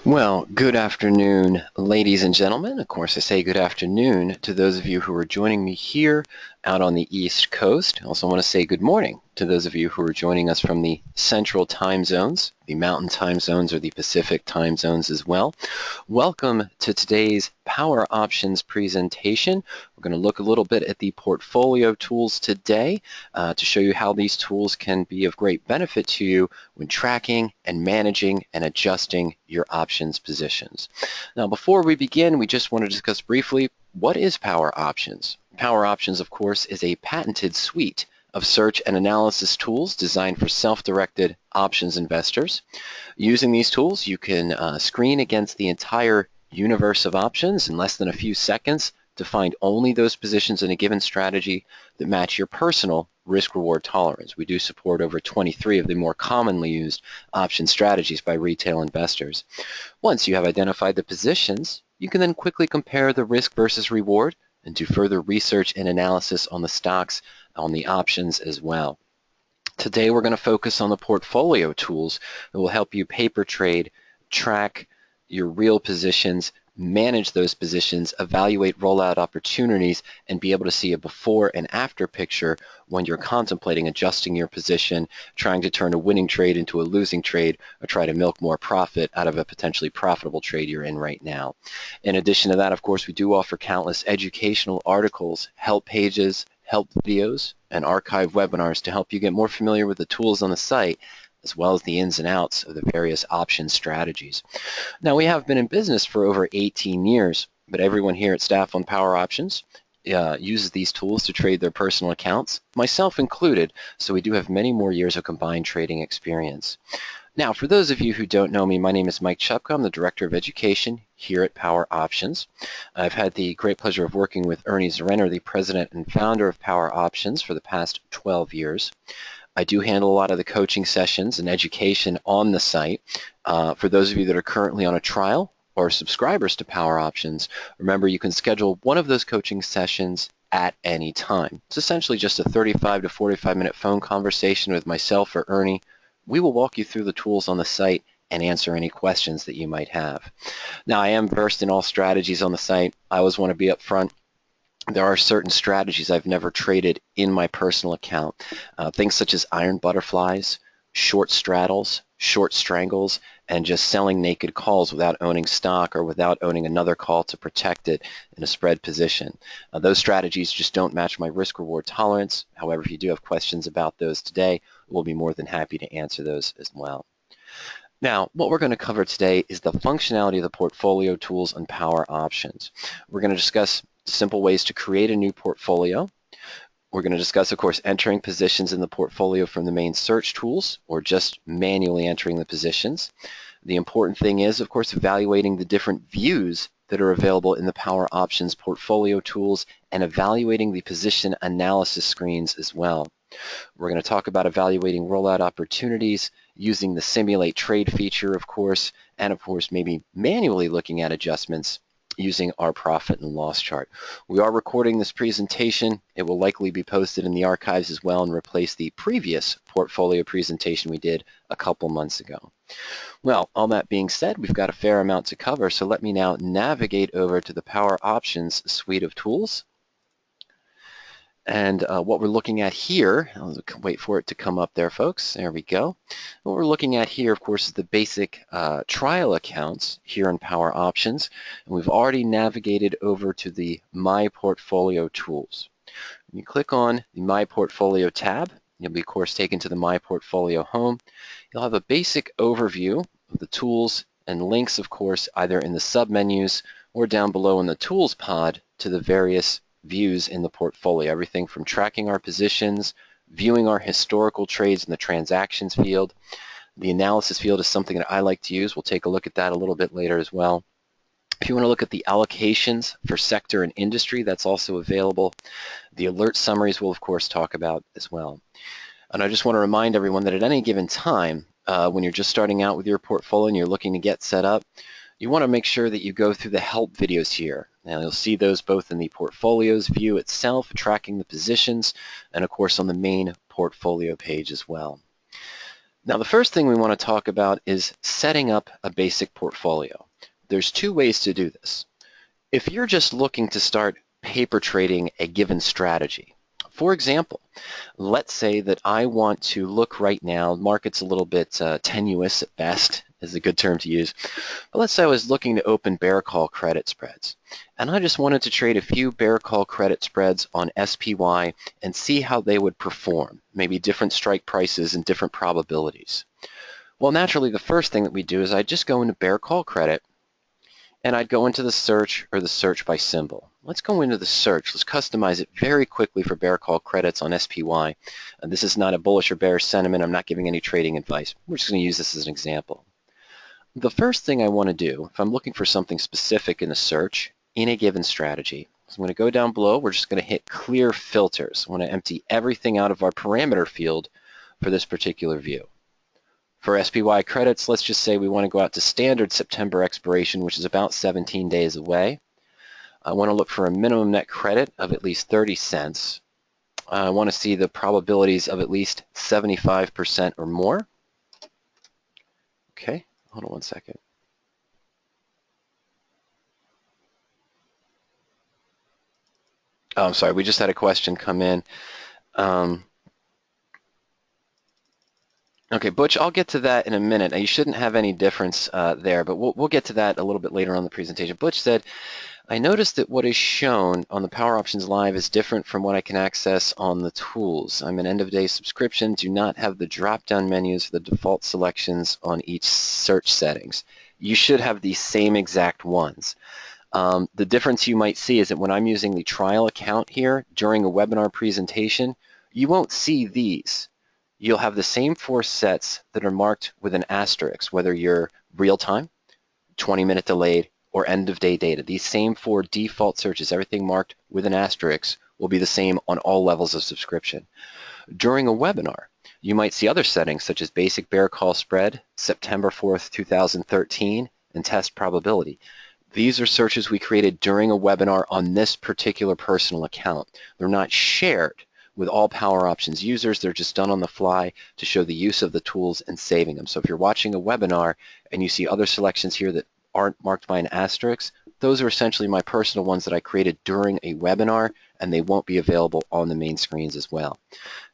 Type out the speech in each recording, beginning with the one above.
Well, good afternoon, ladies and gentlemen. Of course, I say good afternoon to those of you who are joining me here out on the East Coast. I also want to say good morning to those of you who are joining us from the Central Time Zones, the Mountain Time Zones, or the Pacific Time Zones as well. Welcome to today's Power Options presentation. We're going to look a little bit at the portfolio tools today to show you how these tools can be of great benefit to you when tracking and managing and adjusting your options positions. Now, before we begin, we just want to discuss briefly what is Power Options. Power Options, of course, is a patented suite of search and analysis tools designed for self-directed options investors. Using these tools, you can screen against the entire universe of options in less than a few seconds to find only those positions in a given strategy that match your personal risk-reward tolerance. We do support over 23 of the more commonly used option strategies by retail investors. Once you have identified the positions, you can then quickly compare the risk versus reward and do further research and analysis on the stocks, on the options as well. Today we're going to focus on the portfolio tools that will help you paper trade, track your real positions, manage those positions, evaluate rollout opportunities, and be able to see a before and after picture when you're contemplating adjusting your position, trying to turn a winning trade into a losing trade, or try to milk more profit out of a potentially profitable trade you're in right now. In addition to that, of course, we do offer countless educational articles, help pages, help videos, and archive webinars to help you get more familiar with the tools on the site, as well as the ins and outs of the various option strategies. Now, we have been in business for over 18 years, but everyone here at staff on Power Options uses these tools to trade their personal accounts, myself included, so we do have many more years of combined trading experience. Now, for those of you who don't know me, my name is Mike Chupka. I'm the Director of Education here at Power Options. I've had the great pleasure of working with Ernie Zerenner, the President and Founder of Power Options, for the past 12 years. I do handle a lot of the coaching sessions and education on the site. For those of you that are currently on a trial or subscribers to Power Options, remember you can schedule one of those coaching sessions at any time. It's essentially just a 35 to 45-minute phone conversation with myself or Ernie. We will walk you through the tools on the site and answer any questions that you might have. Now, I am versed in all strategies on the site. I always want to be upfront. There are certain strategies I've never traded in my personal account. Things such as iron butterflies, short straddles, short strangles, and just selling naked calls without owning stock or without owning another call to protect it in a spread position. Those strategies just don't match my risk-reward tolerance. However, if you do have questions about those today, we'll be more than happy to answer those as well. Now, what we're going to cover today is the functionality of the portfolio tools on Power Options. We're going to discuss simple ways to create a new portfolio. We're going to discuss, of course, entering positions in the portfolio from the main search tools or just manually entering the positions. The important thing is, of course, evaluating the different views that are available in the Power Options portfolio tools and evaluating the position analysis screens as well. We're going to talk about evaluating rollout opportunities, using the simulate trade feature, of course, and of course maybe manually looking at adjustments using our profit and loss chart. We are recording this presentation. It will likely be posted in the archives as well and replace the previous portfolio presentation we did a couple months ago. Well, all that being said, we've got a fair amount to cover, so let me now navigate over to the Power Options suite of tools. And what we're looking at here, I'll wait for it to come up there, folks. There we go. What we're looking at here, of course, is the basic trial accounts here in Power Options. And we've already navigated over to the My Portfolio tools. When you click on the My Portfolio tab, you'll be, of course, taken to the My Portfolio home. You'll have a basic overview of the tools and links, of course, either in the submenus or down below in the Tools pod to the various views in the portfolio, everything from tracking our positions, viewing our historical trades in the transactions field. The analysis field is something that I like to use. We'll take a look at that a little bit later as well. If you want to look at the allocations for sector and industry, that's also available. The alert summaries we'll of course talk about as well. And I just want to remind everyone that at any given time, when you're just starting out with your portfolio and you're looking to get set up, you want to make sure that you go through the help videos here. Now you'll see those both in the portfolios view itself, tracking the positions, and of course on the main portfolio page as well. Now, the first thing we want to talk about is setting up a basic portfolio. There's two ways to do this. If you're just looking to start paper trading a given strategy, for example, let's say that I want to look right now, market's a little bit tenuous at best, is a good term to use, but let's say I was looking to open bear call credit spreads, and I just wanted to trade a few bear call credit spreads on SPY and see how they would perform, maybe different strike prices and different probabilities. Well, naturally, the first thing that we do is I just go into bear call credit, and I'd go into the search or the search by symbol. Let's go into the search. Let's customize it very quickly for bear call credits on SPY. And this is not a bullish or bearish sentiment. I'm not giving any trading advice. We're just going to use this as an example. The first thing I want to do, if I'm looking for something specific in a search in a given strategy, so I'm going to go down below. We're just going to hit clear filters. I want to empty everything out of our parameter field for this particular view. For SPY credits, let's just say we want to go out to standard September expiration, which is about 17 days away. I want to look for a minimum net credit of at least 30 cents. I want to see the probabilities of at least 75% or more. Okay, hold on one second. Oh, I'm sorry, we just had a question come in. Okay, Butch, I'll get to that in a minute. Now, you shouldn't have any difference there, but we'll get to that a little bit later on in the presentation. Butch said, I noticed that what is shown on the PowerOptions Live is different from what I can access on the tools. I'm an end-of-day subscription, do not have the drop-down menus for the default selections on each search settings. You should have the same exact ones. The difference you might see is that when I'm using the trial account here during a webinar presentation, you won't see these. You'll have the same 4 sets that are marked with an asterisk, whether you're real-time, 20-minute delayed, or end-of-day data. These same 4 default searches, everything marked with an asterisk, will be the same on all levels of subscription. During a webinar, you might see other settings such as basic bear call spread, September 4th, 2013, and test probability. These are searches we created during a webinar on this particular personal account. They're not shared with all PowerOptions users. They're just done on the fly to show the use of the tools and saving them. So if you're watching a webinar and you see other selections here that aren't marked by an asterisk, those are essentially my personal ones that I created during a webinar, and they won't be available on the main screens as well.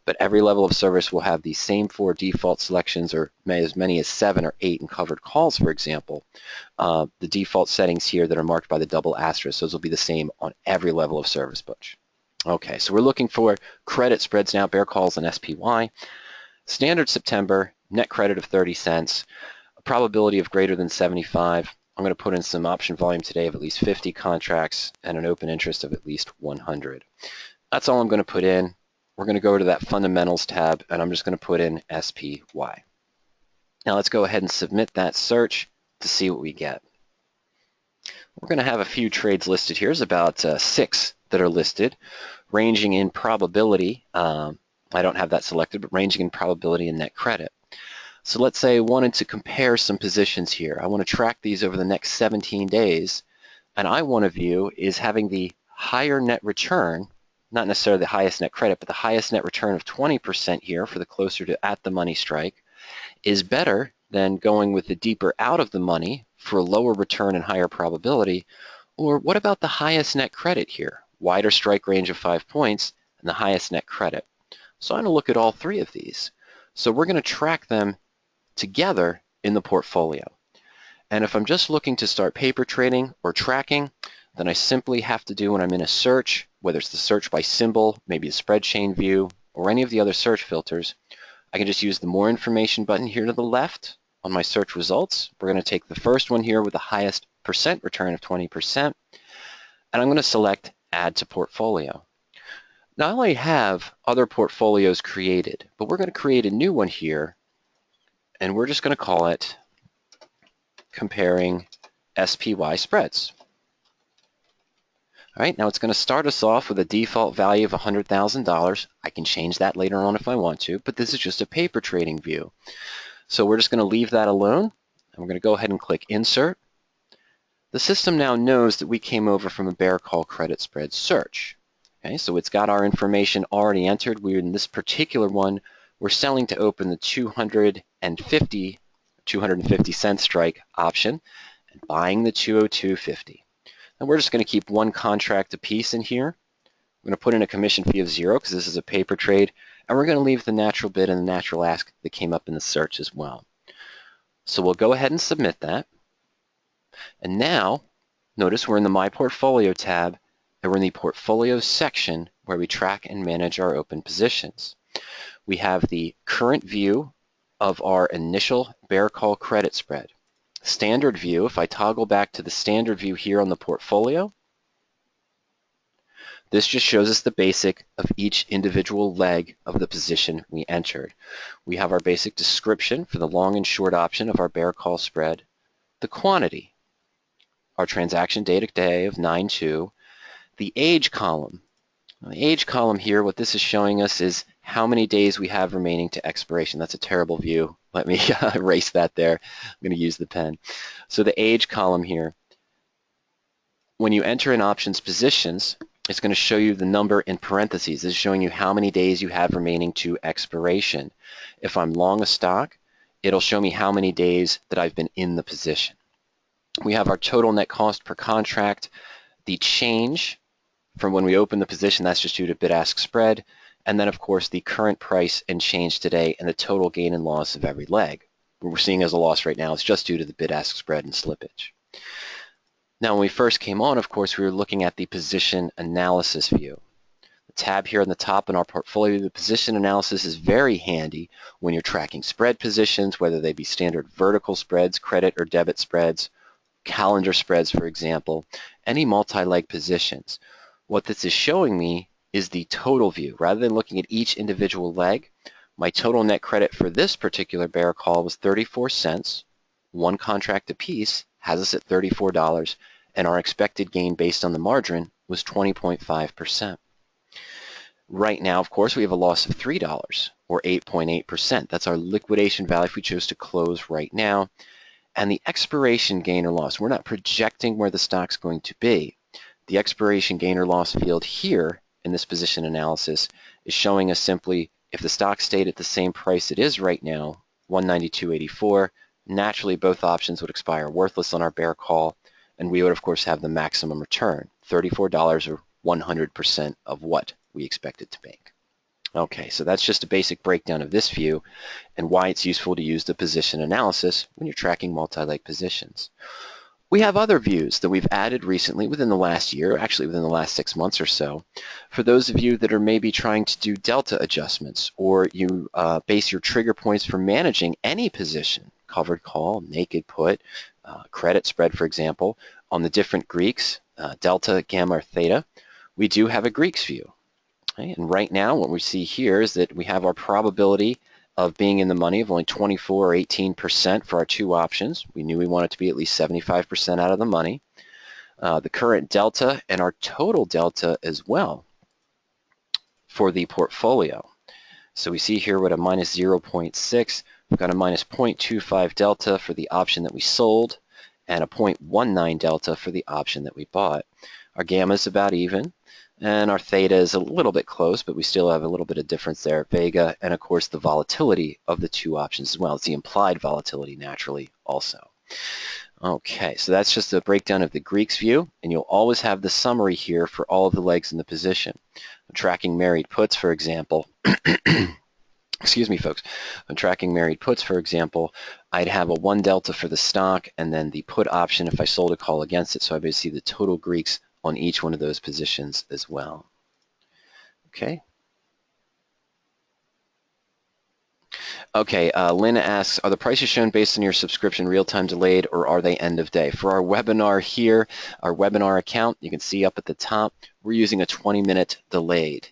But every level of service will have the same 4 default selections, or as many as 7 or 8 in covered calls, for example. The default settings here that are marked by the double asterisk, those will be the same on every level of service, Butch. Okay, so we're looking for credit spreads now, bear calls and SPY. Standard September, net credit of 30 cents, a probability of greater than 75. I'm going to put in some option volume today of at least 50 contracts and an open interest of at least 100. That's all I'm going to put in. We're going to go to that Fundamentals tab, and I'm just going to put in SPY. Now let's go ahead and submit that search to see what we get. We're going to have a few trades listed here. There's about 6 that are listed, ranging in probability. I don't have that selected, but ranging in probability and net credit. So let's say I wanted to compare some positions here. I want to track these over the next 17 days, and I want to view is having the higher net return, not necessarily the highest net credit, but the highest net return of 20% here for the closer to at the money strike is better than going with the deeper out of the money for a lower return and higher probability. Or what about the highest net credit here? Wider strike range of 5 points and the highest net credit. So I'm going to look at all 3 of these. So we're going to track them together in the portfolio. And if I'm just looking to start paper trading or tracking, then I simply have to do when I'm in a search, whether it's the search by symbol, maybe a spread chain view, or any of the other search filters, I can just use the more information button here to the left on my search results. We're going to take the first one here with the highest percent return of 20%, and I'm going to select Add to Portfolio. Now I already have other portfolios created, but we're going to create a new one here, and we're just going to call it Comparing SPY Spreads. All right, now it's going to start us off with a default value of $100,000. I can change that later on if I want to, but this is just a paper trading view. So we're just going to leave that alone, and we're going to go ahead and click Insert. The system now knows that we came over from a bear call credit spread search. Okay, so it's got our information already entered. We're in this particular one we're selling to open the 250 cent strike option and buying the 202.50. And we're just going to keep one contract apiece in here. I'm going to put in a commission fee of 0 because this is a paper trade, and we're going to leave the natural bid and the natural ask that came up in the search as well. So we'll go ahead and submit that. And now, notice we're in the My Portfolio tab, and we're in the Portfolio section where we track and manage our open positions. We have the current view of our initial bear call credit spread. Standard view, if I toggle back to the standard view here on the portfolio, this just shows us the basic of each individual leg of the position we entered. We have our basic description for the long and short option of our bear call spread, the quantity, our transaction date today of 9/2, the age column. Now, the age column here, what this is showing us is how many days we have remaining to expiration. That's a terrible view. Let me erase that there. I'm going to use the pen. So the age column here, when you enter in options positions, it's going to show you the number in parentheses. This is showing you how many days you have remaining to expiration. If I'm long a stock, it'll show me how many days that I've been in the position. We have our total net cost per contract, the change from when we open the position, that's just due to bid-ask spread, and then of course the current price and change today and the total gain and loss of every leg. What we're seeing as a loss right now is just due to the bid-ask spread and slippage. Now when we first came on, of course, we were looking at the position analysis view. The tab here on the top in our portfolio, the position analysis is very handy when you're tracking spread positions, whether they be standard vertical spreads, credit or debit spreads, calendar spreads, for example, any multi-leg positions. What this is showing me is the total view. Rather than looking at each individual leg, my total net credit for this particular bear call was 34 cents. One contract apiece has us at $34, and our expected gain based on the margin was 20.5%. Right now, of course, we have a loss of $3, or 8.8%. That's our liquidation value if we chose to close right now. And the expiration gain or loss, we're not projecting where the stock's going to be. The expiration gain or loss field here in this position analysis is showing us simply if the stock stayed at the same price it is right now, 192.84, naturally both options would expire worthless on our bear call, and we would of course have the maximum return, $34 or 100% of what we expected to make. Okay, so that's just a basic breakdown of this view and why it's useful to use the position analysis when you're tracking multi-leg positions. We have other views that we've added recently within the last year, actually within the last 6 months or so, for those of you that are maybe trying to do delta adjustments, or you base your trigger points for managing any position, covered call, naked put, credit spread, for example, on the different Greeks, delta, gamma, or theta. We do have a Greeks view. Okay? And right now what we see here is that we have our probability of being in the money of only 24 or 18% for our two options. We knew we wanted to be at least 75% out of the money. The current delta and our total delta as well for the portfolio. So we see here with a minus 0.6, we've got a minus 0.25 delta for the option that we sold and a 0.19 delta for the option that we bought. Our gamma is about even, and our theta is a little bit close, but we still have a little bit of difference there. Vega, and of course the volatility of the two options as well. It's the implied volatility naturally also. Okay, so that's just a breakdown of the Greeks view, and you'll always have the summary here for all of the legs in the position. I'm tracking married puts, for example. Excuse me, folks. I'm tracking married puts, for example. I'd have a 1 delta for the stock, and then the put option if I sold a call against it, so I would see the total Greeks on each one of those positions as well. Okay. Okay, Lynn asks, are the prices shown based on your subscription real-time delayed, or are they end of day? For our webinar here, our webinar account, you can see up at the top, we're using a 20-minute delayed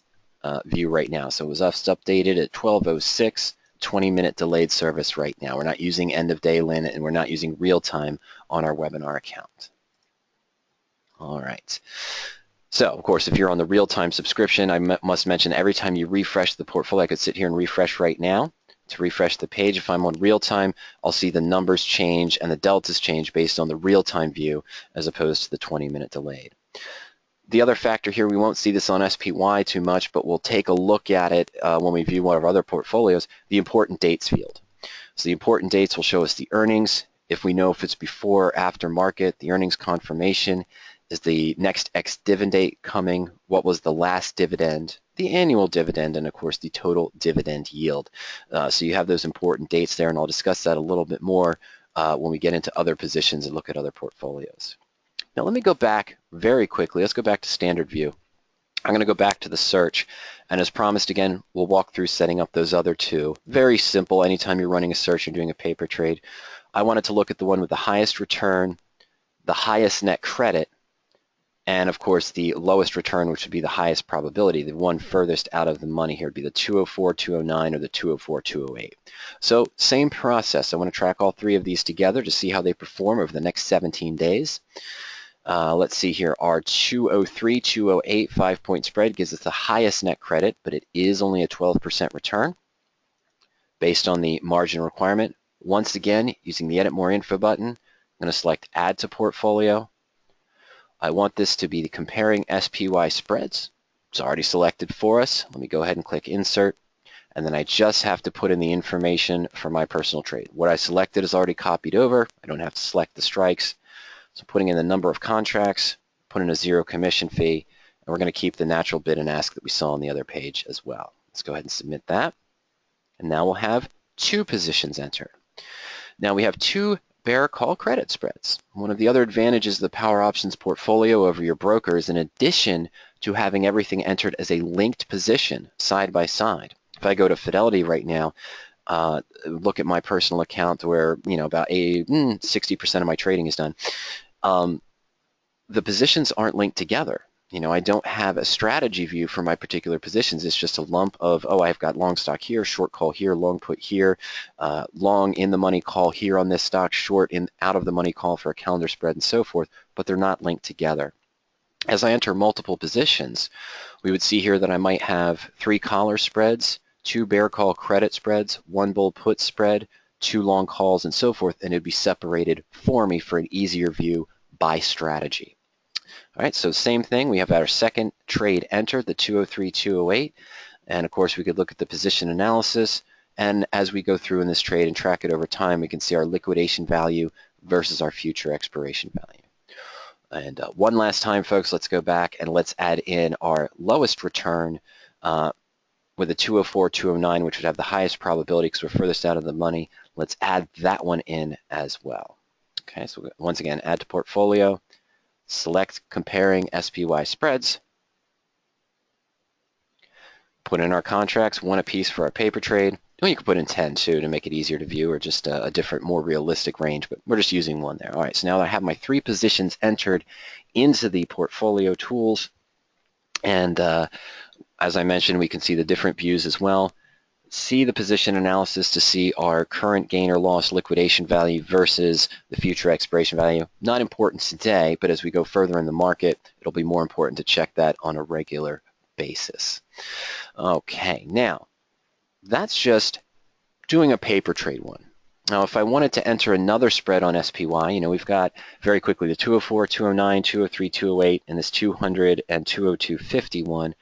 view right now. So it was updated at 12:06, 20-minute delayed service right now. We're not using end of day, Lynn, and we're not using real-time on our webinar account. All right. So, of course, if you're on the real-time subscription, I must mention every time you refresh the portfolio, I could sit here and refresh right now to refresh the page. If I'm on real-time, I'll see the numbers change and the deltas change based on the real-time view as opposed to the 20-minute delayed. The other factor here, we won't see this on SPY too much, but we'll take a look at it when we view one of our other portfolios, the important dates field. So the important dates will show us the earnings. If we know if it's before or after market, the earnings confirmation, is the next ex-dividend date coming, what was the last dividend, the annual dividend, and of course the total dividend yield. So you have those important dates there, and I'll discuss that a little bit more when we get into other positions and look at other portfolios. Now let me go back very quickly. Let's go back to standard view. I'm going to go back to the search, and as promised, again, we'll walk through setting up those other two. Very simple. Anytime you're running a search and doing a paper trade, I wanted to look at the one with the highest return, the highest net credit, and of course the lowest return, which would be the highest probability. The one furthest out of the money here would be the 204, 209, or the 204, 208. So same process. I want to track all three of these together to see how they perform over the next 17 days. Let's see here, our 203, 208 5-point spread gives us the highest net credit, but it is only a 12% return based on the margin requirement. Once again, using the Edit More Info button, I'm going to select Add to Portfolio. I want this to be the comparing SPY spreads. It's already selected for us. Let me go ahead and click Insert, and then I just have to put in the information for my personal trade. What I selected is already copied over. I don't have to select the strikes. So putting in the number of contracts, put in a 0 commission fee, and we're going to keep the natural bid and ask that we saw on the other page as well. Let's go ahead and submit that. And now we'll have 2 positions entered. Now we have 2 bear call credit spreads. One of the other advantages of the PowerOptions portfolio over your broker is in addition to having everything entered as a linked position side by side. If I go to Fidelity right now, look at my personal account where about 60% of my trading is done. The positions aren't linked together. I don't have a strategy view for my particular positions. It's just a lump of, oh, I've got long stock here, short call here, long put here, long in the money call here on this stock, short in out of the money call for a calendar spread and so forth, but they're not linked together. As I enter multiple positions, we would see here that I might have 3 collar spreads, 2 bear call credit spreads, 1 bull put spread, 2 long calls and so forth, and it would be separated for me for an easier view by strategy. All right, so same thing. We have our second trade entered, the 203, 208, and of course we could look at the position analysis, and as we go through in this trade and track it over time, we can see our liquidation value versus our future expiration value. And one last time, folks, let's go back and let's add in our lowest return with a 204, 209, which would have the highest probability because we're furthest out of the money. Let's add that one in as well. Okay, so once again, add to portfolio, select comparing SPY spreads, put in our contracts, 1 apiece for our paper trade. Well, you can put in 10 too to make it easier to view, or just a different, more realistic range, but we're just using 1 there. All right, so now I have my 3 positions entered into the portfolio tools, and as I mentioned, we can see the different views as well. See the position analysis to see our current gain or loss liquidation value versus the future expiration value. Not important today, but as we go further in the market, it'll be more important to check that on a regular basis. Okay, now that's just doing a paper trade one. Now, if I wanted to enter another spread on SPY, we've got very quickly the 204, 209, 203, 208, and this 200 and 202.51.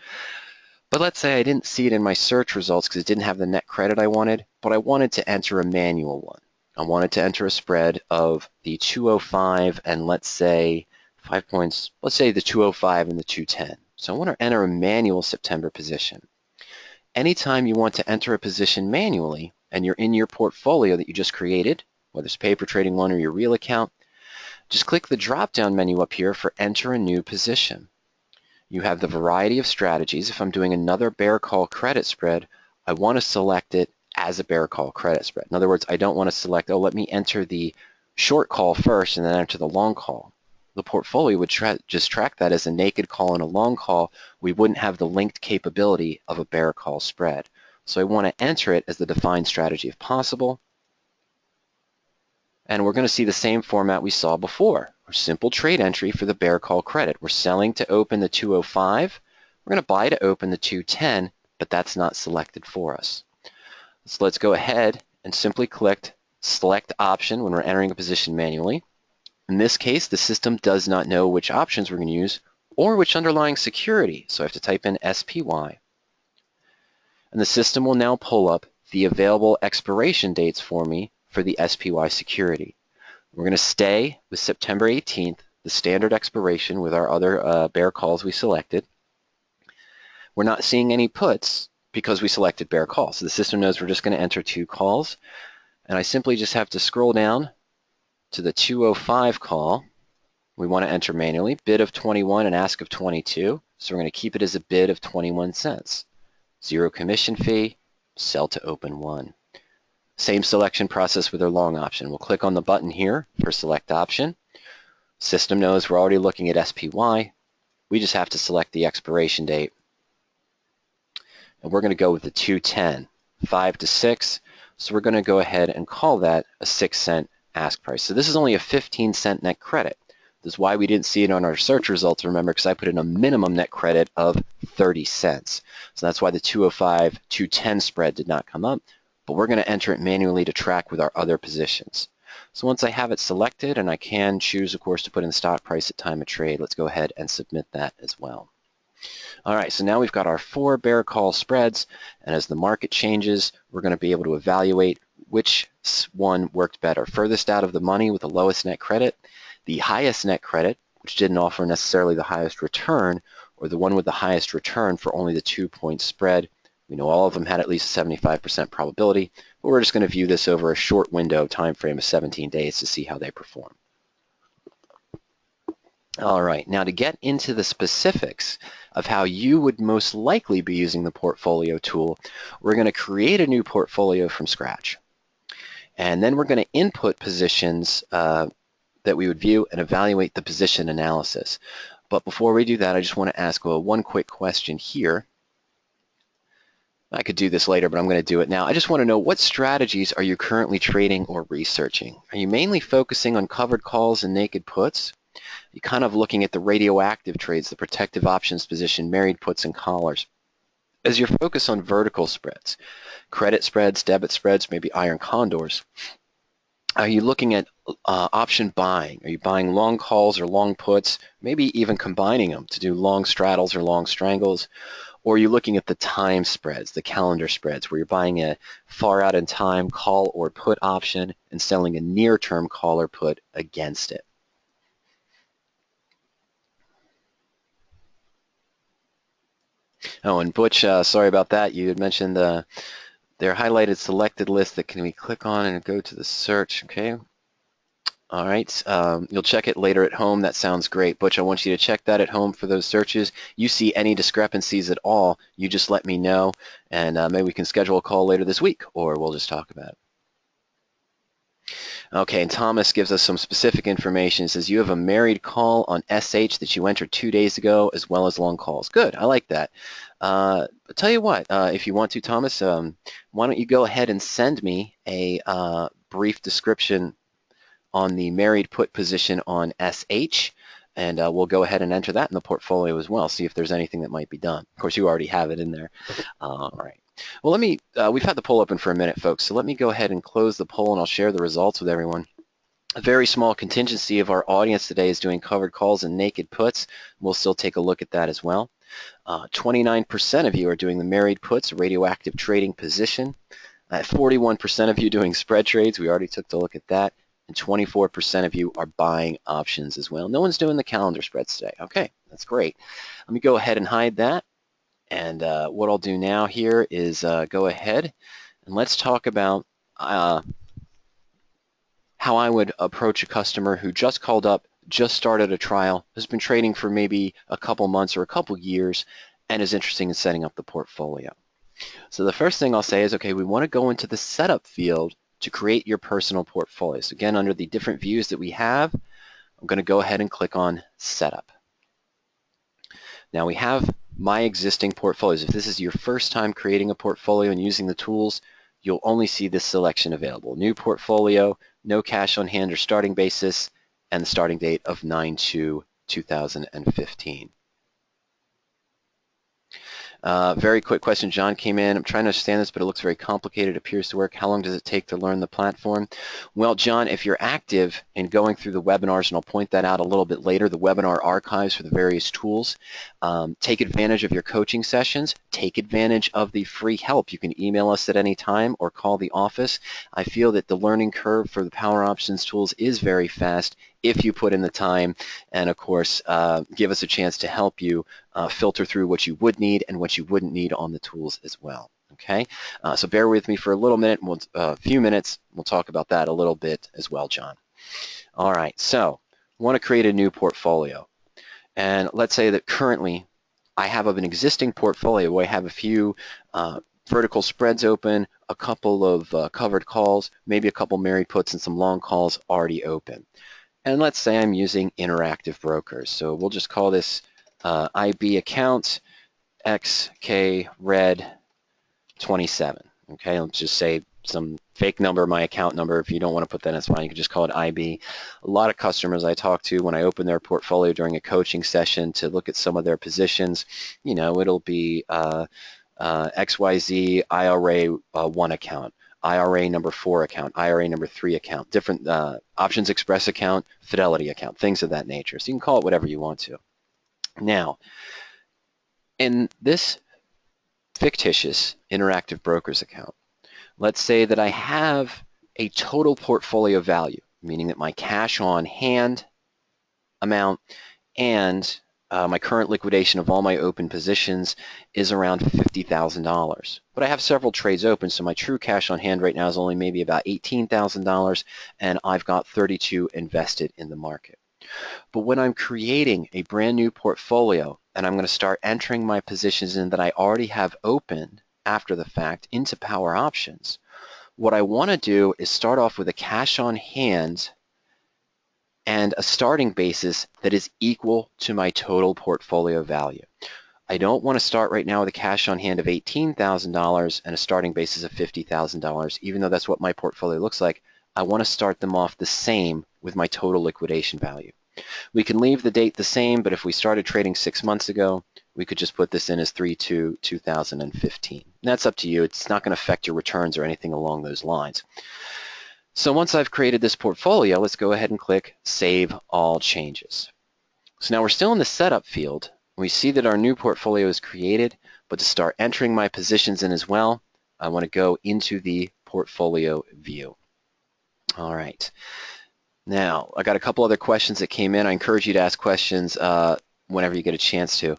But let's say I didn't see it in my search results because it didn't have the net credit I wanted, but I wanted to enter a manual one. I wanted to enter a spread of the 205 and let's say 5 points, let's say the 205 and the 210. So I want to enter a manual September position. Anytime you want to enter a position manually and you're in your portfolio that you just created, whether it's paper trading one or your real account, just click the drop-down menu up here for enter a new position. You have the variety of strategies. If I'm doing another bear call credit spread, I want to select it as a bear call credit spread. In other words, I don't want to select, oh, let me enter the short call first and then enter the long call. The portfolio would just track that as a naked call and a long call. We wouldn't have the linked capability of a bear call spread. So I want to enter it as the defined strategy if possible. And we're going to see the same format we saw before. Our simple trade entry for the bear call credit. We're selling to open the 205. We're going to buy to open the 210, but that's not selected for us. So let's go ahead and simply click select option when we're entering a position manually. In this case, the system does not know which options we're going to use. or which underlying security. So I have to type in SPY. And the system will now pull up the available expiration dates for me for the SPY security. We're going to stay with September 18th, the standard expiration with our other bear calls we selected. We're not seeing any puts because we selected bear calls. So the system knows we're just going to enter 2 calls. And I simply just have to scroll down to the 205 call. We want to enter manually, bid of 21 and ask of 22. So we're going to keep it as a bid of 21 cents. 0 commission fee, sell to open 1. Same selection process with our long option. We'll click on the button here for select option. System knows we're already looking at SPY. We just have to select the expiration date. And we're going to go with the 210, 5 to 6. So we're going to go ahead and call that a 6-cent ask price. So this is only a 15-cent net credit. This is why we didn't see it on our search results, remember, because I put in a minimum net credit of 30 cents. So that's why the 205-210 spread did not come up, but we're going to enter it manually to track with our other positions. So once I have it selected, and I can choose, of course, to put in the stock price at time of trade, let's go ahead and submit that as well. All right, so now we've got our 4 bear call spreads, and as the market changes, we're going to be able to evaluate which one worked better. Furthest out of the money with the lowest net credit, the highest net credit, which didn't offer necessarily the highest return, or the one with the highest return for only the 2-point spread. We know all of them had at least a 75% probability, but we're just going to view this over a short window time frame of 17 days to see how they perform. All right, now to get into the specifics of how you would most likely be using the portfolio tool, we're going to create a new portfolio from scratch. And then we're going to input positions that we would view and evaluate the position analysis. But before we do that, I just want to ask one quick question here. I could do this later, but I'm going to do it now. I just want to know, what strategies are you currently trading or researching? Are you mainly focusing on covered calls and naked puts? You're kind of looking at the radioactive trades, the protective options position, married puts and collars. As you're focused on vertical spreads, credit spreads, debit spreads, maybe iron condors, are you looking at option buying? Are you buying long calls or long puts, maybe even combining them to do long straddles or long strangles? Or are you looking at the time spreads, the calendar spreads, where you're buying a far out in time call or put option and selling a near-term call or put against it? Oh, and Butch, sorry about that. You had mentioned their highlighted selected list that can we click on and go to the search, okay? All right, you'll check it later at home. That sounds great. Butch, I want you to check that at home for those searches. You see any discrepancies at all, you just let me know, and maybe we can schedule a call later this week, or we'll just talk about it. Okay, and Thomas gives us some specific information. He says you have a married call on SH that you entered 2 days ago, as well as long calls. Good, I like that. I'll tell you what, if you want to, Thomas, why don't you go ahead and send me a brief description on the married put position on SH, and we'll go ahead and enter that in the portfolio as well, see if there's anything that might be done. Of course, you already have it in there. All right. Well, let me, we've had the poll open for a minute, folks, so let me go ahead and close the poll, and I'll share the results with everyone. A very small contingency of our audience today is doing covered calls and naked puts. We'll still take a look at that as well. 29% of you are doing the married puts, radioactive trading position. 41% of you doing spread trades. We already took a look at that. And 24% of you are buying options as well. No one's doing the calendar spreads today. Okay, that's great. Let me go ahead and hide that. And what I'll do now here is go ahead and let's talk about how I would approach a customer who just called up, just started a trial, has been trading for maybe a couple months or a couple years, and is interested in setting up the portfolio. So the first thing I'll say is, okay, we want to go into the setup field to create your personal portfolio. So again, under the different views that we have, I'm going to go ahead and click on Setup. Now we have my existing portfolios. If this is your first time creating a portfolio and using the tools, you'll only see this selection available. New portfolio, no cash on hand or starting basis, and the starting date of 9/2/2015. Very quick question. John came in. I'm trying to understand this, but it looks very complicated. It appears to work. How long does it take to learn the platform? Well, John, if you're active in going through the webinars, and I'll point that out a little bit later, the webinar archives for the various tools, take advantage of your coaching sessions. Take advantage of the free help. You can email us at any time or call the office. I feel that the learning curve for the PowerOptions tools is very fast if you put in the time, and of course, give us a chance to help you filter through what you would need and what you wouldn't need on the tools as well. Okay, so bear with me for a little minute, a few minutes. We'll talk about that a little bit as well, John. All right, so I want to create a new portfolio, and let's say that currently I have an existing portfolio where I have a few vertical spreads open, a couple of covered calls, maybe a couple married puts, and some long calls already open. And let's say I'm using interactive brokers. So we'll just call this IB account XK Red 27. Okay, let's just say some fake number, my account number. If you don't want to put that, that's fine. You can just call it IB. A lot of customers I talk to when I open their portfolio during a coaching session to look at some of their positions, you know, it'll be XYZ IRA 1 account, IRA number 4 account, IRA number 3 account, different Options Express account, Fidelity account, things of that nature. So you can call it whatever you want to. Now, in this fictitious interactive brokers account, let's say that I have a total portfolio value, meaning that my cash on hand amount and my current liquidation of all my open positions is around $50,000. But I have several trades open, so my true cash on hand right now is only maybe about $18,000, and I've got 32 invested in the market. But when I'm creating a brand new portfolio and I'm going to start entering my positions in that I already have open after the fact into PowerOptions, what I want to do is start off with a cash on hand and a starting basis that is equal to my total portfolio value. I don't want to start right now with a cash on hand of $18,000 and a starting basis of $50,000, even though that's what my portfolio looks like. I want to start them off the same with my total liquidation value. We can leave the date the same, but if we started trading 6 months ago, we could just put this in as 3/2/2015. And that's up to you. It's not going to affect your returns or anything along those lines. So once I've created this portfolio, let's go ahead and click Save All Changes. So now we're still in the Setup field. We see that our new portfolio is created, but to start entering my positions in as well, I want to go into the Portfolio View. All right. Now, I got a couple other questions that came in. I encourage you to ask questions whenever you get a chance to.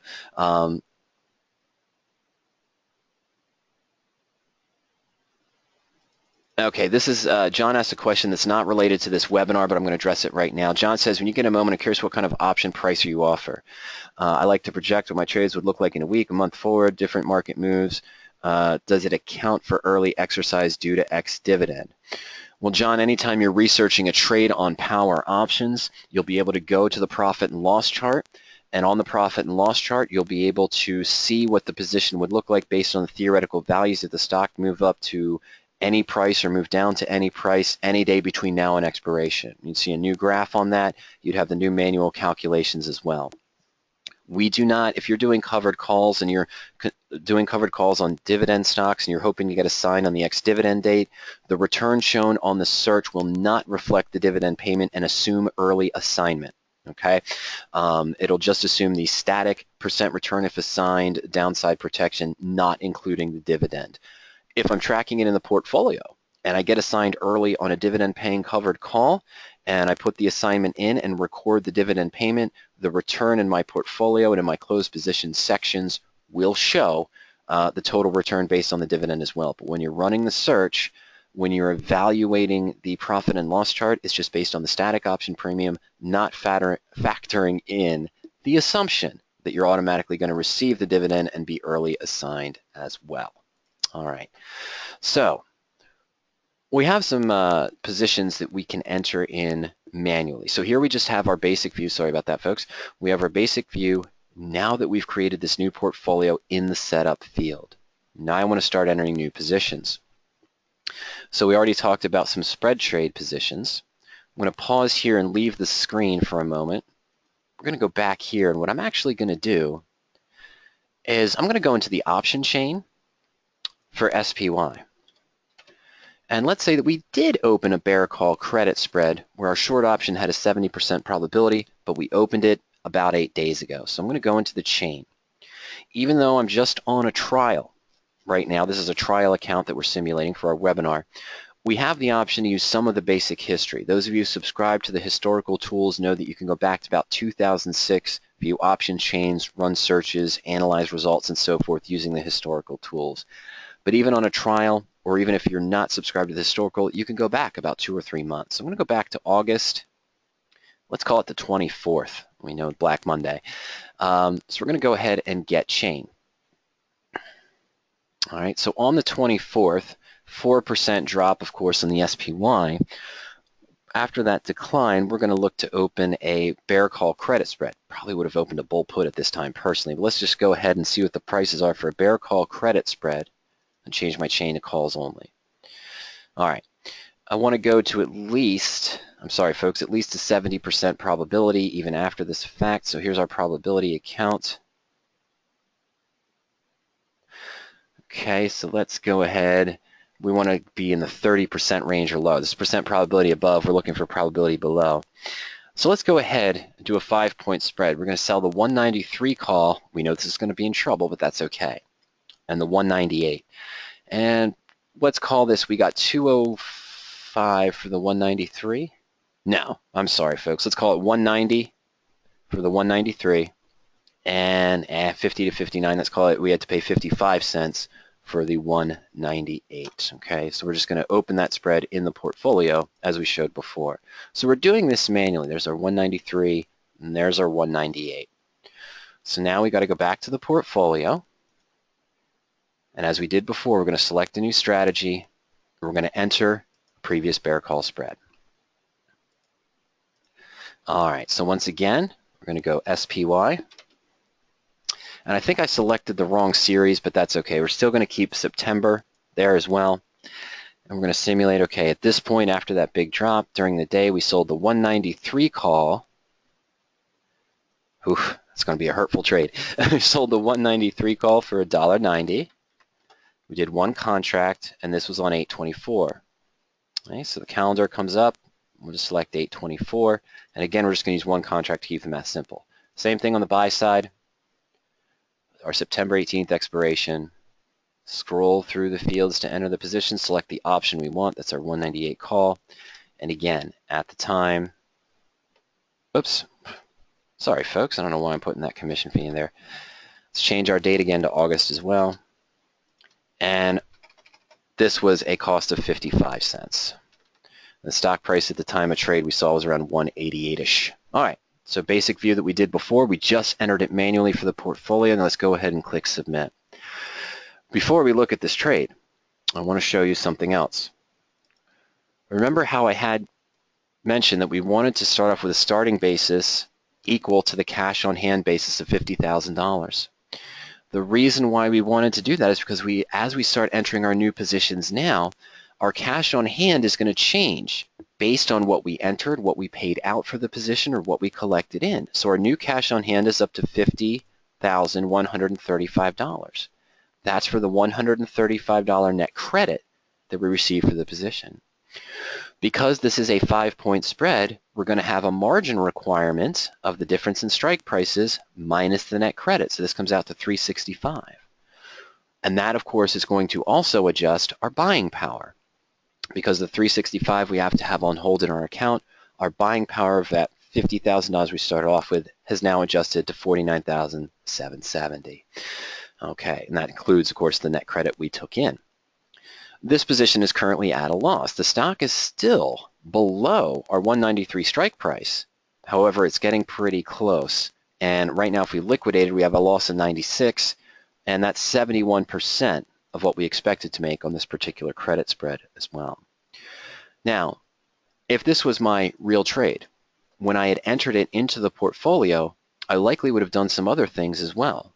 Okay, this is, John asked a question that's not related to this webinar, but I'm going to address it right now. John says, when you get a moment, I'm curious what kind of option price you offer. I like to project what my trades would look like in a week, a month forward, different market moves. Does it account for early exercise due to X dividend? Well, John, anytime you're researching a trade on PowerOptions, you'll be able to go to the profit and loss chart. And on the profit and loss chart, you'll be able to see what the position would look like based on the theoretical values if the stock move up to any price or move down to any price any day between now and expiration. You'd see a new graph on that. You'd have the new manual calculations as well. We do not, if you're doing covered calls and you're doing covered calls on dividend stocks and you're hoping to get a sign on the ex-dividend date, the return shown on the search will not reflect the dividend payment and assume early assignment. Okay, it'll just assume the static % return if assigned, downside protection, not including the dividend. If I'm tracking it in the portfolio and I get assigned early on a dividend paying covered call and I put the assignment in and record the dividend payment, the return in my portfolio and in my closed position sections will show the total return based on the dividend as well. But when you're running the search, when you're evaluating the profit and loss chart, it's just based on the static option premium, not factoring in the assumption that you're automatically going to receive the dividend and be early assigned as well. All right, so we have some positions that we can enter in manually. So here we just have our basic view. Sorry about that, folks. We have our basic view now that we've created this new portfolio in the setup field. Now I want to start entering new positions. So we already talked about some spread trade positions. I'm going to pause here and leave the screen for a moment. We're going to go back here, and what I'm actually going to do is I'm going to go into the option chain for SPY. And let's say that we did open a bear call credit spread where our short option had a 70% probability, but we opened it about 8 days ago. So I'm going to go into the chain. Even though I'm just on a trial right now, this is a trial account that we're simulating for our webinar, we have the option to use some of the basic history. Those of you who subscribe to the historical tools know that you can go back to about 2006, view option chains, run searches, analyze results, and so forth using the historical tools. But even on a trial, or even if you're not subscribed to the historical, you can go back about 2 or 3 months. So I'm going to go back to August. Let's call it the 24th. We know Black Monday. So we're going to go ahead and get chain. All right, so on the 24th, 4% drop, of course, in the SPY. After that decline, we're going to look to open a bear call credit spread. Probably would have opened a bull put at this time personally, but let's just go ahead and see what the prices are for a bear call credit spread and change my chain to calls only. All right, I want to go to at least, I'm sorry folks, at least a 70% probability even after this fact. So here's our probability account. Okay, so let's go ahead. We want to be in the 30% range or low. This is percent probability above. We're looking for probability below. So let's go ahead and do a 5-point spread. We're going to sell the 193 call. We know this is going to be in trouble, but that's okay. And the 198. And let's call this, we got 205 for the 193. No, I'm sorry, folks. Let's call it 190 for the 193. And 50 to 59, let's call it, we had to pay 55 cents for the 198. Okay, so we're just going to open that spread in the portfolio as we showed before. So we're doing this manually. There's our 193 and there's our 198. So now we got to go back to the portfolio. And as we did before, we're going to select a new strategy. We're going to enter previous bear call spread. All right, so once again, we're going to go SPY. And I think I selected the wrong series, but that's okay. We're still going to keep September there as well. And we're going to simulate, okay, at this point after that big drop during the day, we sold the 193 call. Oof, that's going to be a hurtful trade. We sold the 193 call for $1.90. We did one contract, and this was on 8/24. Okay, so the calendar comes up. We'll just select 8/24. And again, we're just going to use one contract to keep the math simple. Same thing on the buy side. Our September 18th expiration, scroll through the fields to enter the position, select the option we want, that's our 198 call, and again, at the time, oops, sorry folks, I don't know why I'm putting that commission fee in there. Let's change our date again to August as well, and this was a cost of 55 cents. The stock price at the time of trade we saw was around 188-ish. All right. So basic view that we did before, we just entered it manually for the portfolio. Now let's go ahead and click submit. Before we look at this trade, I want to show you something else. Remember how I had mentioned that we wanted to start off with a starting basis equal to the cash on hand basis of $50,000. The reason why we wanted to do that is because as we start entering our new positions now, our cash on hand is going to change based on what we entered, what we paid out for the position, or what we collected in. So our new cash on hand is up to $50,135. That's for the $135 net credit that we received for the position. Because this is a 5-point spread, we're going to have a margin requirement of the difference in strike prices minus the net credit. So this comes out to $365. And that, of course, is going to also adjust our buying power. Because the $365 we have to have on hold in our account, our buying power of that $50,000 we started off with has now adjusted to $49,770. Okay, and that includes, of course, the net credit we took in. This position is currently at a loss. The stock is still below our 193 strike price. However, it's getting pretty close. And right now, if we liquidated, we have a loss of 96, and that's 71% of what we expected to make on this particular credit spread as well. Now, if this was my real trade, when I had entered it into the portfolio, I likely would have done some other things as well.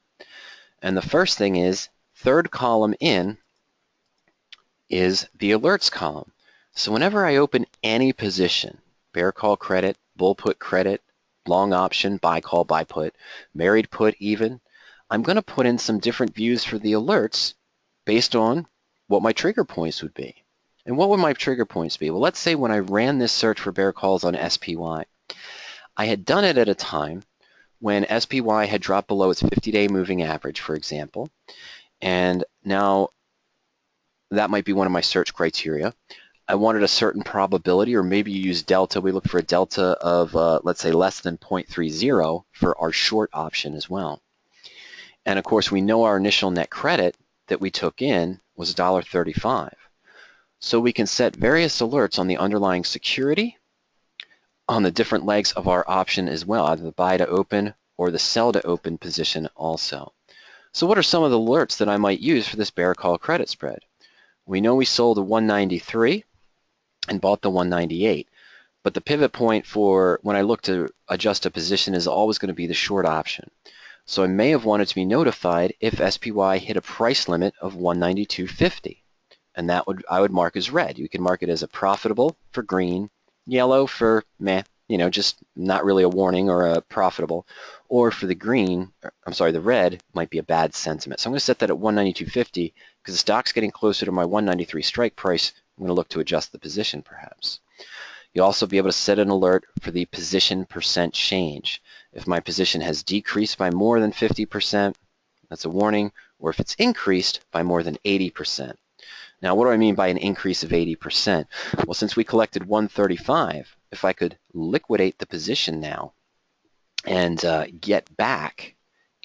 And the first thing is, third column in is the alerts column. So whenever I open any position, bear call credit, bull put credit, long option, buy call, buy put, married put even, I'm going to put in some different views for the alerts based on what my trigger points would be. And what would my trigger points be? Well, let's say when I ran this search for bear calls on SPY, I had done it at a time when SPY had dropped below its 50-day moving average, for example, and now that might be one of my search criteria. I wanted a certain probability, or maybe you use delta. We look for a delta of, let's say, less than 0.30 for our short option as well. And of course, we know our initial net credit that we took in was $1.35. So we can set various alerts on the underlying security, on the different legs of our option as well, either the buy to open or the sell to open position also. So what are some of the alerts that I might use for this bear call credit spread? We know we sold a 193 and bought the 198, but the pivot point for when I look to adjust a position is always going to be the short option. So I may have wanted to be notified if SPY hit a price limit of 192.50, and that I would mark as red. You can mark it as a profitable for green, yellow for meh, just not really a warning or a profitable, or for the green, the red might be a bad sentiment. So I'm going to set that at 192.50 because the stock's getting closer to my 193 strike price. I'm going to look to adjust the position perhaps. You'll also be able to set an alert for the position percent change. If my position has decreased by more than 50%, that's a warning, or if it's increased by more than 80%. Now, what do I mean by an increase of 80%? Well, since we collected 135, if I could liquidate the position now and get back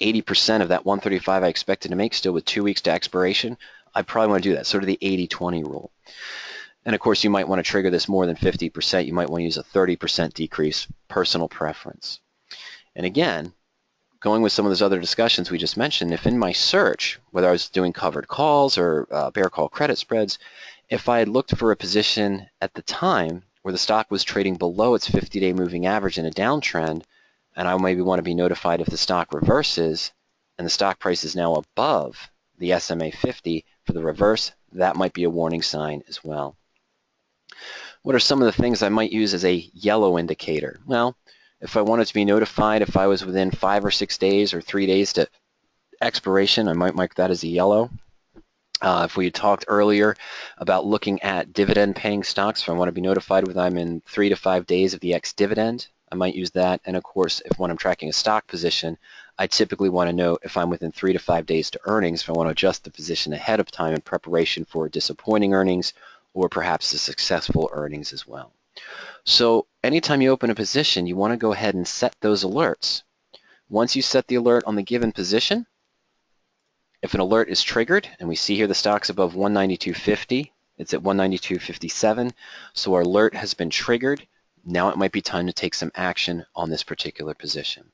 80% of that 135 I expected to make still with 2 weeks to expiration, I probably want to do that, sort of the 80-20 rule. And of course, you might want to trigger this more than 50%. You might want to use a 30% decrease, personal preference. And again, going with some of those other discussions we just mentioned, if in my search, whether I was doing covered calls or bear call credit spreads, if I had looked for a position at the time where the stock was trading below its 50-day moving average in a downtrend, and I maybe want to be notified if the stock reverses and the stock price is now above the SMA 50 for the reverse, that might be a warning sign as well. What are some of the things I might use as a yellow indicator? Well, if I wanted to be notified if I was within 5 or 6 days or 3 days to expiration, I might mark that as a yellow. If we had talked earlier about looking at dividend-paying stocks, if I want to be notified when I'm in 3 to 5 days of the ex-dividend, I might use that. And of course, if when I'm tracking a stock position, I typically want to know if I'm within 3 to 5 days to earnings, if I want to adjust the position ahead of time in preparation for disappointing earnings or perhaps a successful earnings as well. So anytime you open a position, you want to go ahead and set those alerts. Once you set the alert on the given position, if an alert is triggered, and we see here the stock's above 192.50, it's at 192.57, so our alert has been triggered. Now it might be time to take some action on this particular position.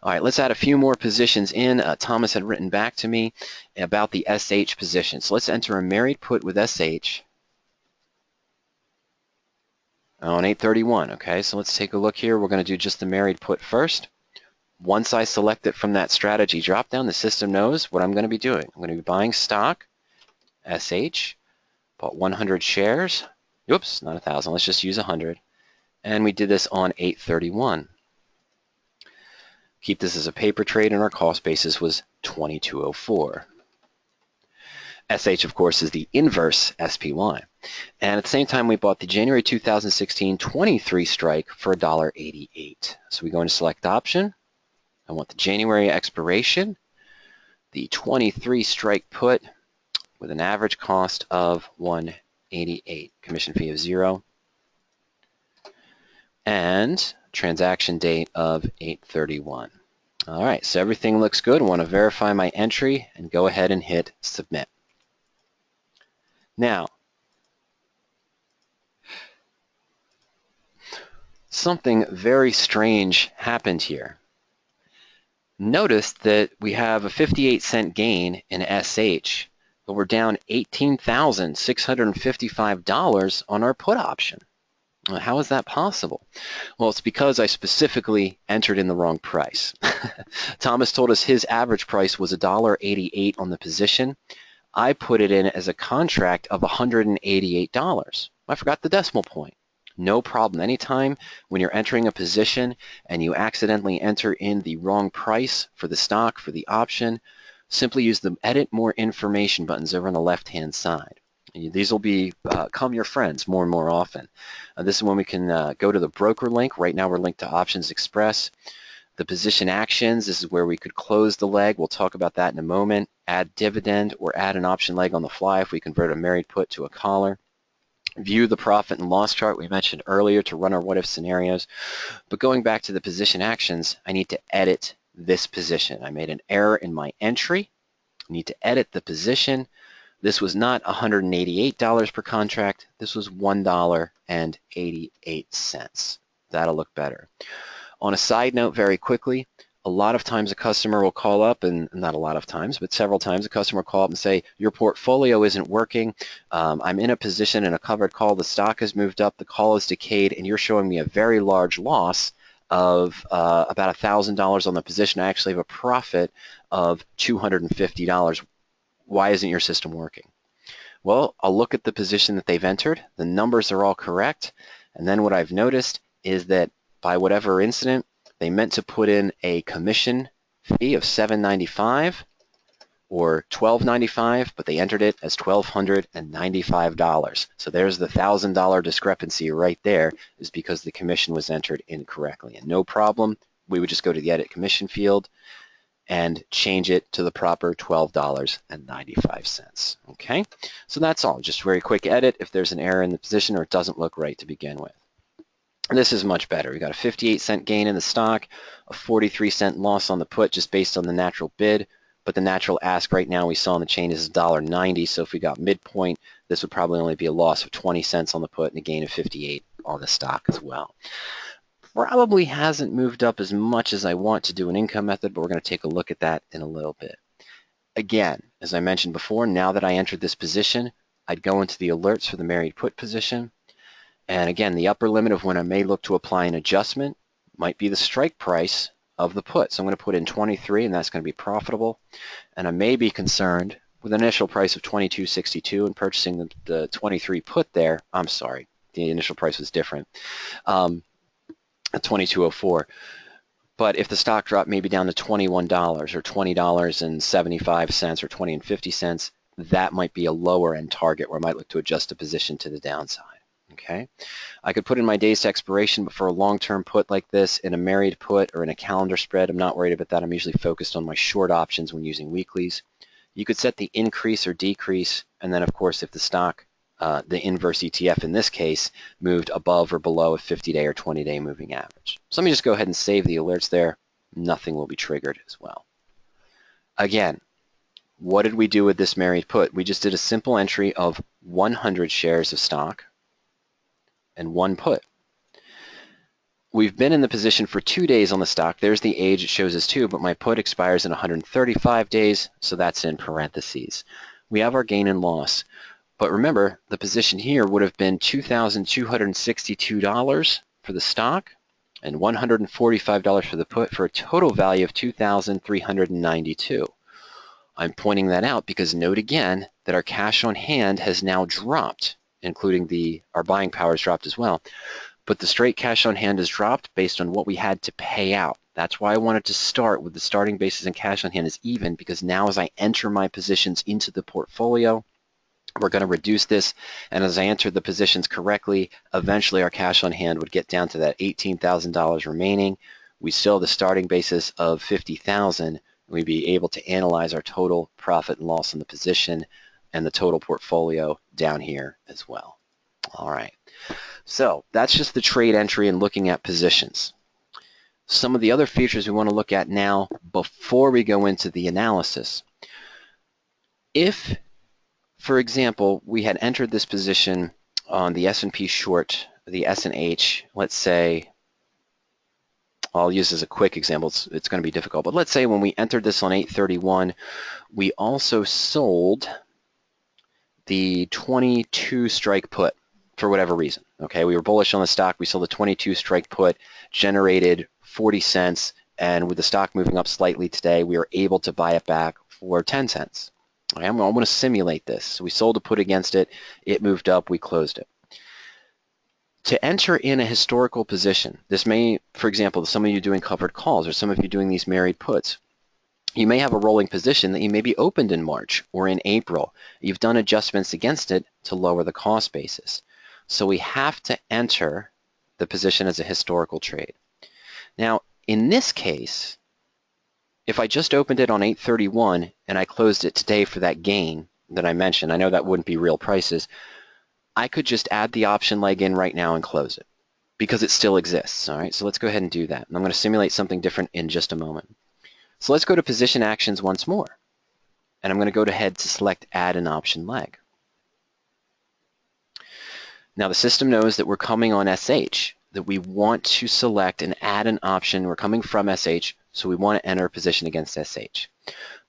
All right, let's add a few more positions in. Thomas had written back to me about the SH position. So let's enter a married put with SH on 831. Okay, so let's take a look here. We're going to do just the married put first. Once I select it from that strategy dropdown, the system knows what I'm going to be doing. I'm going to be buying stock, SH, bought 100 shares. Oops, not 1,000. Let's just use 100. And we did this on 831. Keep this as a paper trade, and our cost basis was 2204. SH, of course, is the inverse SPY. And at the same time, we bought the January 2016 23 strike for $1.88. So we go into select option. I want the January expiration, the 23 strike put with an average cost of $1.88, commission fee of 0, and transaction date of 8/31. All right, so everything looks good. I want to verify my entry and go ahead and hit submit. Now, something very strange happened here. Notice that we have a 58-cent gain in SH, but we're down $18,655 on our put option. How is that possible? Well, it's because I specifically entered in the wrong price. Thomas told us his average price was $1.88 on the position. I put it in as a contract of $188. I forgot the decimal point. No problem. Anytime when you're entering a position and you accidentally enter in the wrong price for the stock, for the option, simply use the Edit More Information buttons over on the left-hand side. These will become your friends more and more often. This is when we can go to the broker link. Right now we're linked to Options Express. The position actions, this is where we could close the leg. We'll talk about that in a moment. Add dividend or add an option leg on the fly if we convert a married put to a collar. View the profit and loss chart we mentioned earlier to run our what-if scenarios. But going back to the position actions, I need to edit this position. I made an error in my entry. I need to edit the position. This was not $188 per contract. This was $1.88. That'll look better. On a side note, very quickly, a lot of times a customer will call up, and not a lot of times, but several times a customer will call up and say, your portfolio isn't working. I'm in a position in a covered call. The stock has moved up. The call has decayed, and you're showing me a very large loss of about $1,000 on the position. I actually have a profit of $250. Why isn't your system working? Well, I'll look at the position that they've entered. The numbers are all correct. And then what I've noticed is that by whatever incident, they meant to put in a commission fee of $7.95 or $12.95, but they entered it as $1,295. So there's the $1,000 discrepancy right there, is because the commission was entered incorrectly. And no problem, we would just go to the edit commission field and change it to the proper $12.95. Okay, so that's all. Just very quick edit if there's an error in the position or it doesn't look right to begin with. This is much better. We got a 58-cent gain in the stock, a 43-cent loss on the put just based on the natural bid, but the natural ask right now we saw in the chain is $1.90, so if we got midpoint, this would probably only be a loss of 20 cents on the put and a gain of 58 on the stock as well. Probably hasn't moved up as much as I want to do an income method, but we're going to take a look at that in a little bit. Again, as I mentioned before, now that I entered this position, I'd go into the alerts for the married put position. And again, the upper limit of when I may look to apply an adjustment might be the strike price of the put. So I'm going to put in 23, and that's going to be profitable. And I may be concerned with an initial price of 22.62 and purchasing the 23 put there. I'm sorry, the initial price was different, at 22.04. But if the stock dropped maybe down to $21 or $20.75 or $20.50, that might be a lower end target where I might look to adjust a position to the downside. Okay, I could put in my days to expiration, but for a long-term put like this, in a married put or in a calendar spread, I'm not worried about that. I'm usually focused on my short options when using weeklies. You could set the increase or decrease, and then of course if the stock, the inverse ETF in this case, moved above or below a 50-day or 20-day moving average. So let me just go ahead and save the alerts there. Nothing will be triggered as well. Again, what did we do with this married put? We just did a simple entry of 100 shares of stock and one put. We've been in the position for 2 days on the stock. There's the age, it shows us 2, but my put expires in 135 days, so that's in parentheses. We have our gain and loss. But remember, the position here would have been $2,262 for the stock and $145 for the put, for a total value of $2,392. I'm pointing that out because note again that our cash on hand has now dropped, including our buying power has dropped as well. But the straight cash on hand has dropped based on what we had to pay out. That's why I wanted to start with the starting basis and cash on hand is even, because now as I enter my positions into the portfolio, we're going to reduce this, and as I enter the positions correctly, eventually our cash on hand would get down to that $18,000 remaining. We still have the starting basis of $50,000, and we'd be able to analyze our total profit and loss in the position and the total portfolio down here as well. All right, so that's just the trade entry and looking at positions. Some of the other features we want to look at now before we go into the analysis. If, for example, we had entered this position on the S&P short, the S&H, let's say, I'll use as a quick example, it's going to be difficult, but let's say when we entered this on 8/31, we also sold the 22 strike put for whatever reason. Okay, we were bullish on the stock, we sold the 22 strike put, generated 40 cents, and with the stock moving up slightly today, we were able to buy it back for 10 cents. Okay, I'm going to simulate this. So we sold a put against it, it moved up, we closed it. To enter in a historical position, this may, for example, some of you doing covered calls or some of you doing these married puts, you may have a rolling position that you may be opened in March or in April. You've done adjustments against it to lower the cost basis. So we have to enter the position as a historical trade. Now, in this case, if I just opened it on 8/31 and I closed it today for that gain that I mentioned, I know that wouldn't be real prices, I could just add the option leg in right now and close it because it still exists. All right, so let's go ahead and do that. And I'm going to simulate something different in just a moment. So let's go to position actions once more. And I'm going to go ahead to select add an option leg. Now the system knows that we're coming on SH, that we want to select and add an option. We're coming from SH, so we want to enter a position against SH.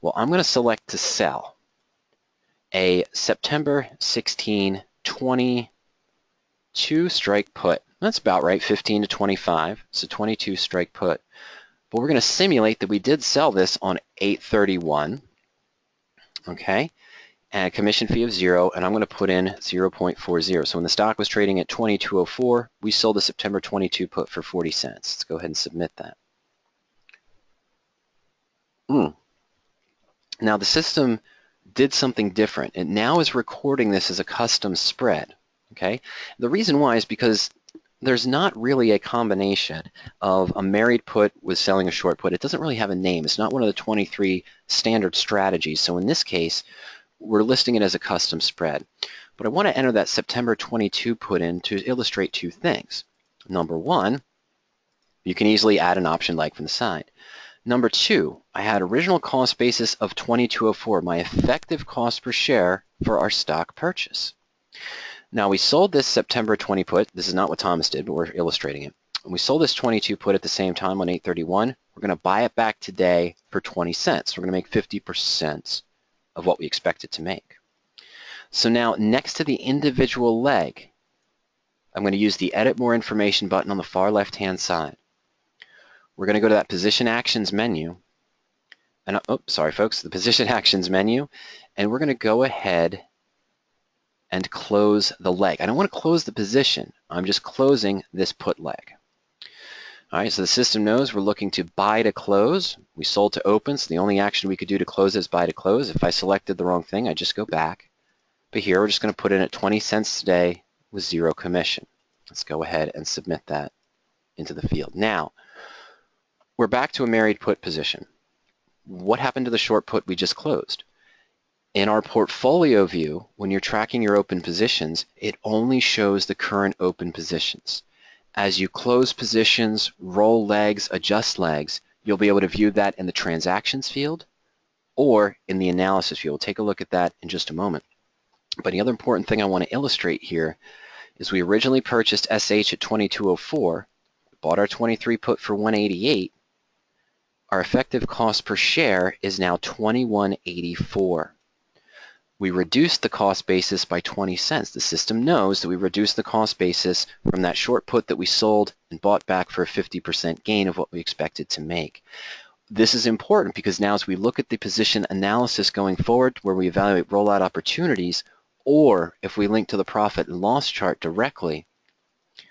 Well, I'm going to select to sell a September 16, 22 strike put. That's about right, 15 to 25, so 22 strike put. But we're going to simulate that we did sell this on 8/31, okay, and a commission fee of 0, and I'm going to put in 0.40. So when the stock was trading at 22.04, we sold the September 22 put for 40 cents. Let's go ahead and submit that. Now the system did something different. It now is recording this as a custom spread, okay? The reason why is because there's not really a combination of a married put with selling a short put. It doesn't really have a name. It's not one of the 23 standard strategies. So in this case, we're listing it as a custom spread. But I want to enter that September 22 put in to illustrate two things. Number one, you can easily add an option leg from the side. Number two, I had original cost basis of 22.04, my effective cost per share for our stock purchase. Now we sold this September 20 put. This is not what Thomas did, but we're illustrating it. And we sold this 22 put at the same time on 8/31. We're going to buy it back today for 20 cents. We're going to make 50% of what we expect it to make. So now next to the individual leg, I'm going to use the Edit More Information button on the far left-hand side. We're going to go to that Position Actions menu. And sorry folks, the Position Actions menu, and we're going to go ahead and close the leg. I don't want to close the position. I'm just closing this put leg. All right, so the system knows we're looking to buy to close. We sold to open, so the only action we could do to close is buy to close. If I selected the wrong thing, I just go back. But here, we're just going to put in at 20 cents today with 0 commission. Let's go ahead and submit that into the field. Now, we're back to a married put position. What happened to the short put we just closed? In our portfolio view, when you're tracking your open positions, it only shows the current open positions. As you close positions, roll legs, adjust legs, you'll be able to view that in the transactions field or in the analysis field. We'll take a look at that in just a moment. But the other important thing I want to illustrate here is we originally purchased SH at 22.04, bought our 23 put for 188. Our effective cost per share is now 21.84. We reduced the cost basis by 20 cents. The system knows that we reduced the cost basis from that short put that we sold and bought back for a 50% gain of what we expected to make. This is important because now as we look at the position analysis going forward where we evaluate rollout opportunities, or if we link to the profit and loss chart directly,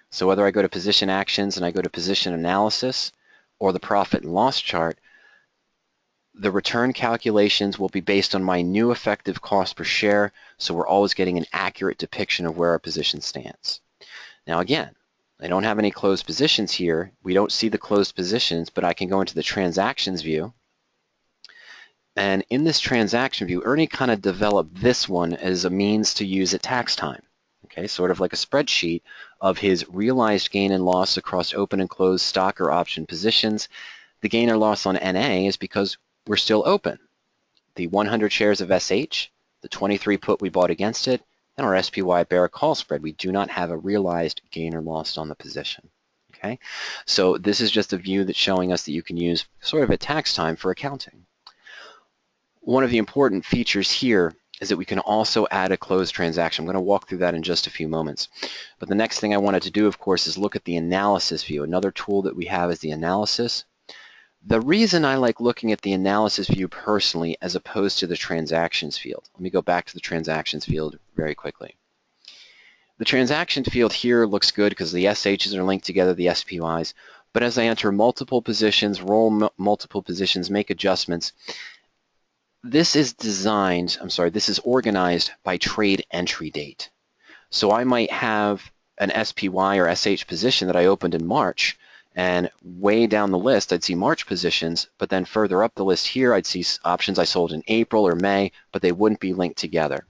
so whether I go to position actions and I go to position analysis or the profit and loss chart, the return calculations will be based on my new effective cost per share, so we're always getting an accurate depiction of where our position stands. Now again, I don't have any closed positions here. We don't see the closed positions, but I can go into the transactions view. And in this transaction view, Ernie kind of developed this one as a means to use at tax time. Okay, sort of like a spreadsheet of his realized gain and loss across open and closed stock or option positions. The gain or loss on NA is because we're still open. The 100 shares of SH, the 23 put we bought against it, and our SPY bear call spread. We do not have a realized gain or loss on the position. Okay, so this is just a view that's showing us that you can use sort of at tax time for accounting. One of the important features here is that we can also add a closed transaction. I'm going to walk through that in just a few moments. But the next thing I wanted to do, of course, is look at the analysis view. Another tool that we have is the analysis. The reason I like looking at the analysis view personally as opposed to the transactions field, let me go back to the transactions field very quickly. The transaction field here looks good because the SHs are linked together, the SPYs, but as I enter multiple positions, roll multiple positions, make adjustments, this is organized by trade entry date. So I might have an SPY or SH position that I opened in March, and way down the list I'd see March positions, but then further up the list here I'd see options I sold in April or May, but they wouldn't be linked together.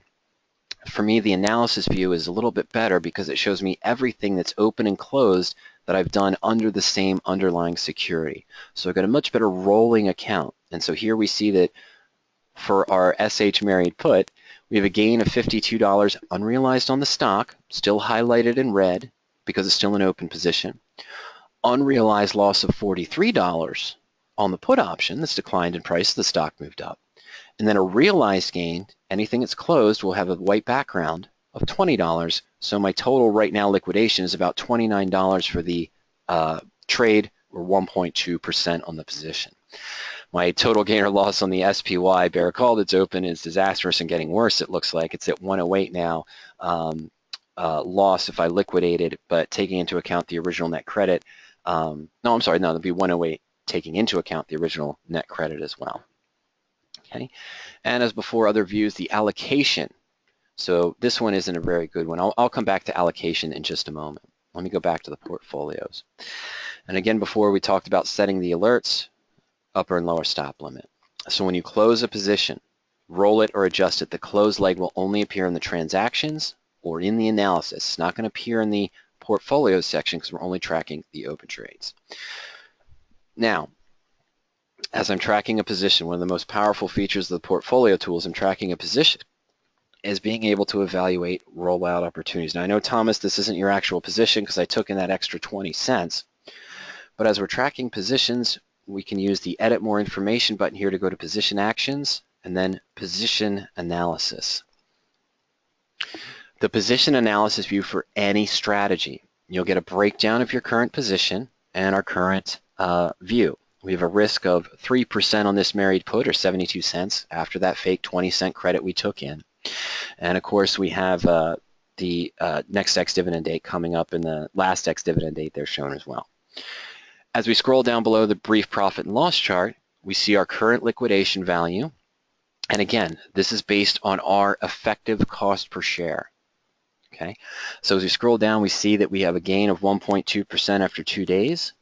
For me, the analysis view is a little bit better because it shows me everything that's open and closed that I've done under the same underlying security. So I've got a much better rolling account. And so here we see that for our SH married put, we have a gain of $52 unrealized on the stock, still highlighted in red because it's still an open position. Unrealized loss of $43 on the put option that's declined in price, the stock moved up. And then a realized gain, anything that's closed will have a white background of $20. So my total right now liquidation is about $29 for the trade, or 1.2% on the position. My total gain or loss on the SPY, bear call that's open, is disastrous and getting worse, it looks like. It's at 108 now, loss if I liquidated, but taking into account the original net credit. It'll be 108 taking into account the original net credit as well. Okay, and as before, other views, the allocation. So this one isn't a very good one. I'll come back to allocation in just a moment. Let me go back to the portfolios. And again, before we talked about setting the alerts, upper and lower stop limit. So when you close a position, roll it or adjust it, the close leg will only appear in the transactions or in the analysis. It's not going to appear in the portfolio section because we're only tracking the open trades. Now, as I'm tracking a position, one of the most powerful features of the portfolio tools in tracking a position is being able to evaluate rollout opportunities. Now I know, Thomas, this isn't your actual position because I took in that extra 20 cents, but as we're tracking positions, we can use the Edit More Information button here to go to Position Actions and then Position Analysis. The Position Analysis view for any strategy. You'll get a breakdown of your current position and our current view. We have a risk of 3% on this married put, or 72 cents, after that fake 20-cent credit we took in. And of course, we have the next ex-dividend date coming up, and the last ex-dividend date there shown as well. As we scroll down below the brief profit and loss chart, we see our current liquidation value. And again, this is based on our effective cost per share. Okay, so as we scroll down, we see that we have a gain of 1.2% after 2 days.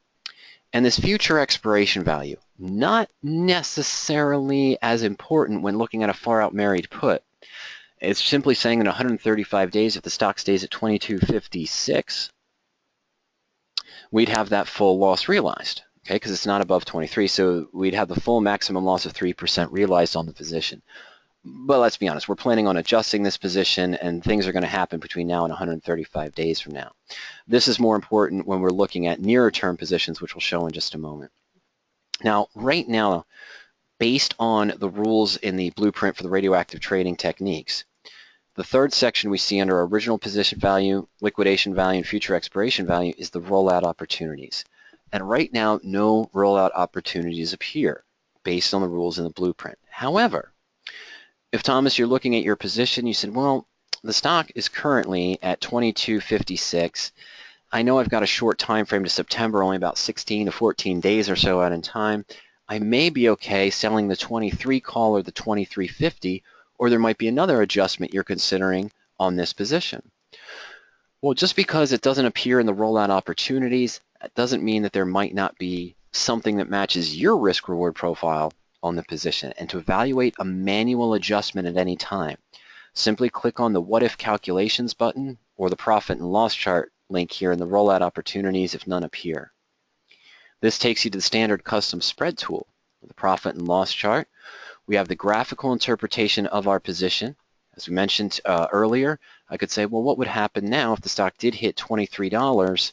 And this future expiration value, not necessarily as important when looking at a far out married put. It's simply saying in 135 days, if the stock stays at 22.56, we'd have that full loss realized, okay, because it's not above 23, so we'd have the full maximum loss of 3% realized on the position. But let's be honest, we're planning on adjusting this position, and things are going to happen between now and 135 days from now. This is more important when we're looking at nearer term positions, which we'll show in just a moment. Now, right now, based on the rules in the blueprint for the radioactive trading techniques, the third section we see under original position value, liquidation value, and future expiration value is the rollout opportunities. And right now, no rollout opportunities appear based on the rules in the blueprint. However, if, Thomas, you're looking at your position, you said, well, the stock is currently at 22.56. I know I've got a short time frame to September, only about 16 to 14 days or so out in time. I may be okay selling the 23 call or the 23.50, or there might be another adjustment you're considering on this position. Well, just because it doesn't appear in the rollout opportunities, that doesn't mean that there might not be something that matches your risk-reward profile on the position. And to evaluate a manual adjustment at any time, simply click on the What If Calculations button or the Profit and Loss Chart link here in the Rollout Opportunities if none appear. This takes you to the standard custom spread tool. The Profit and Loss Chart, we have the graphical interpretation of our position. As we mentioned earlier, I could say, well, what would happen now if the stock did hit $23,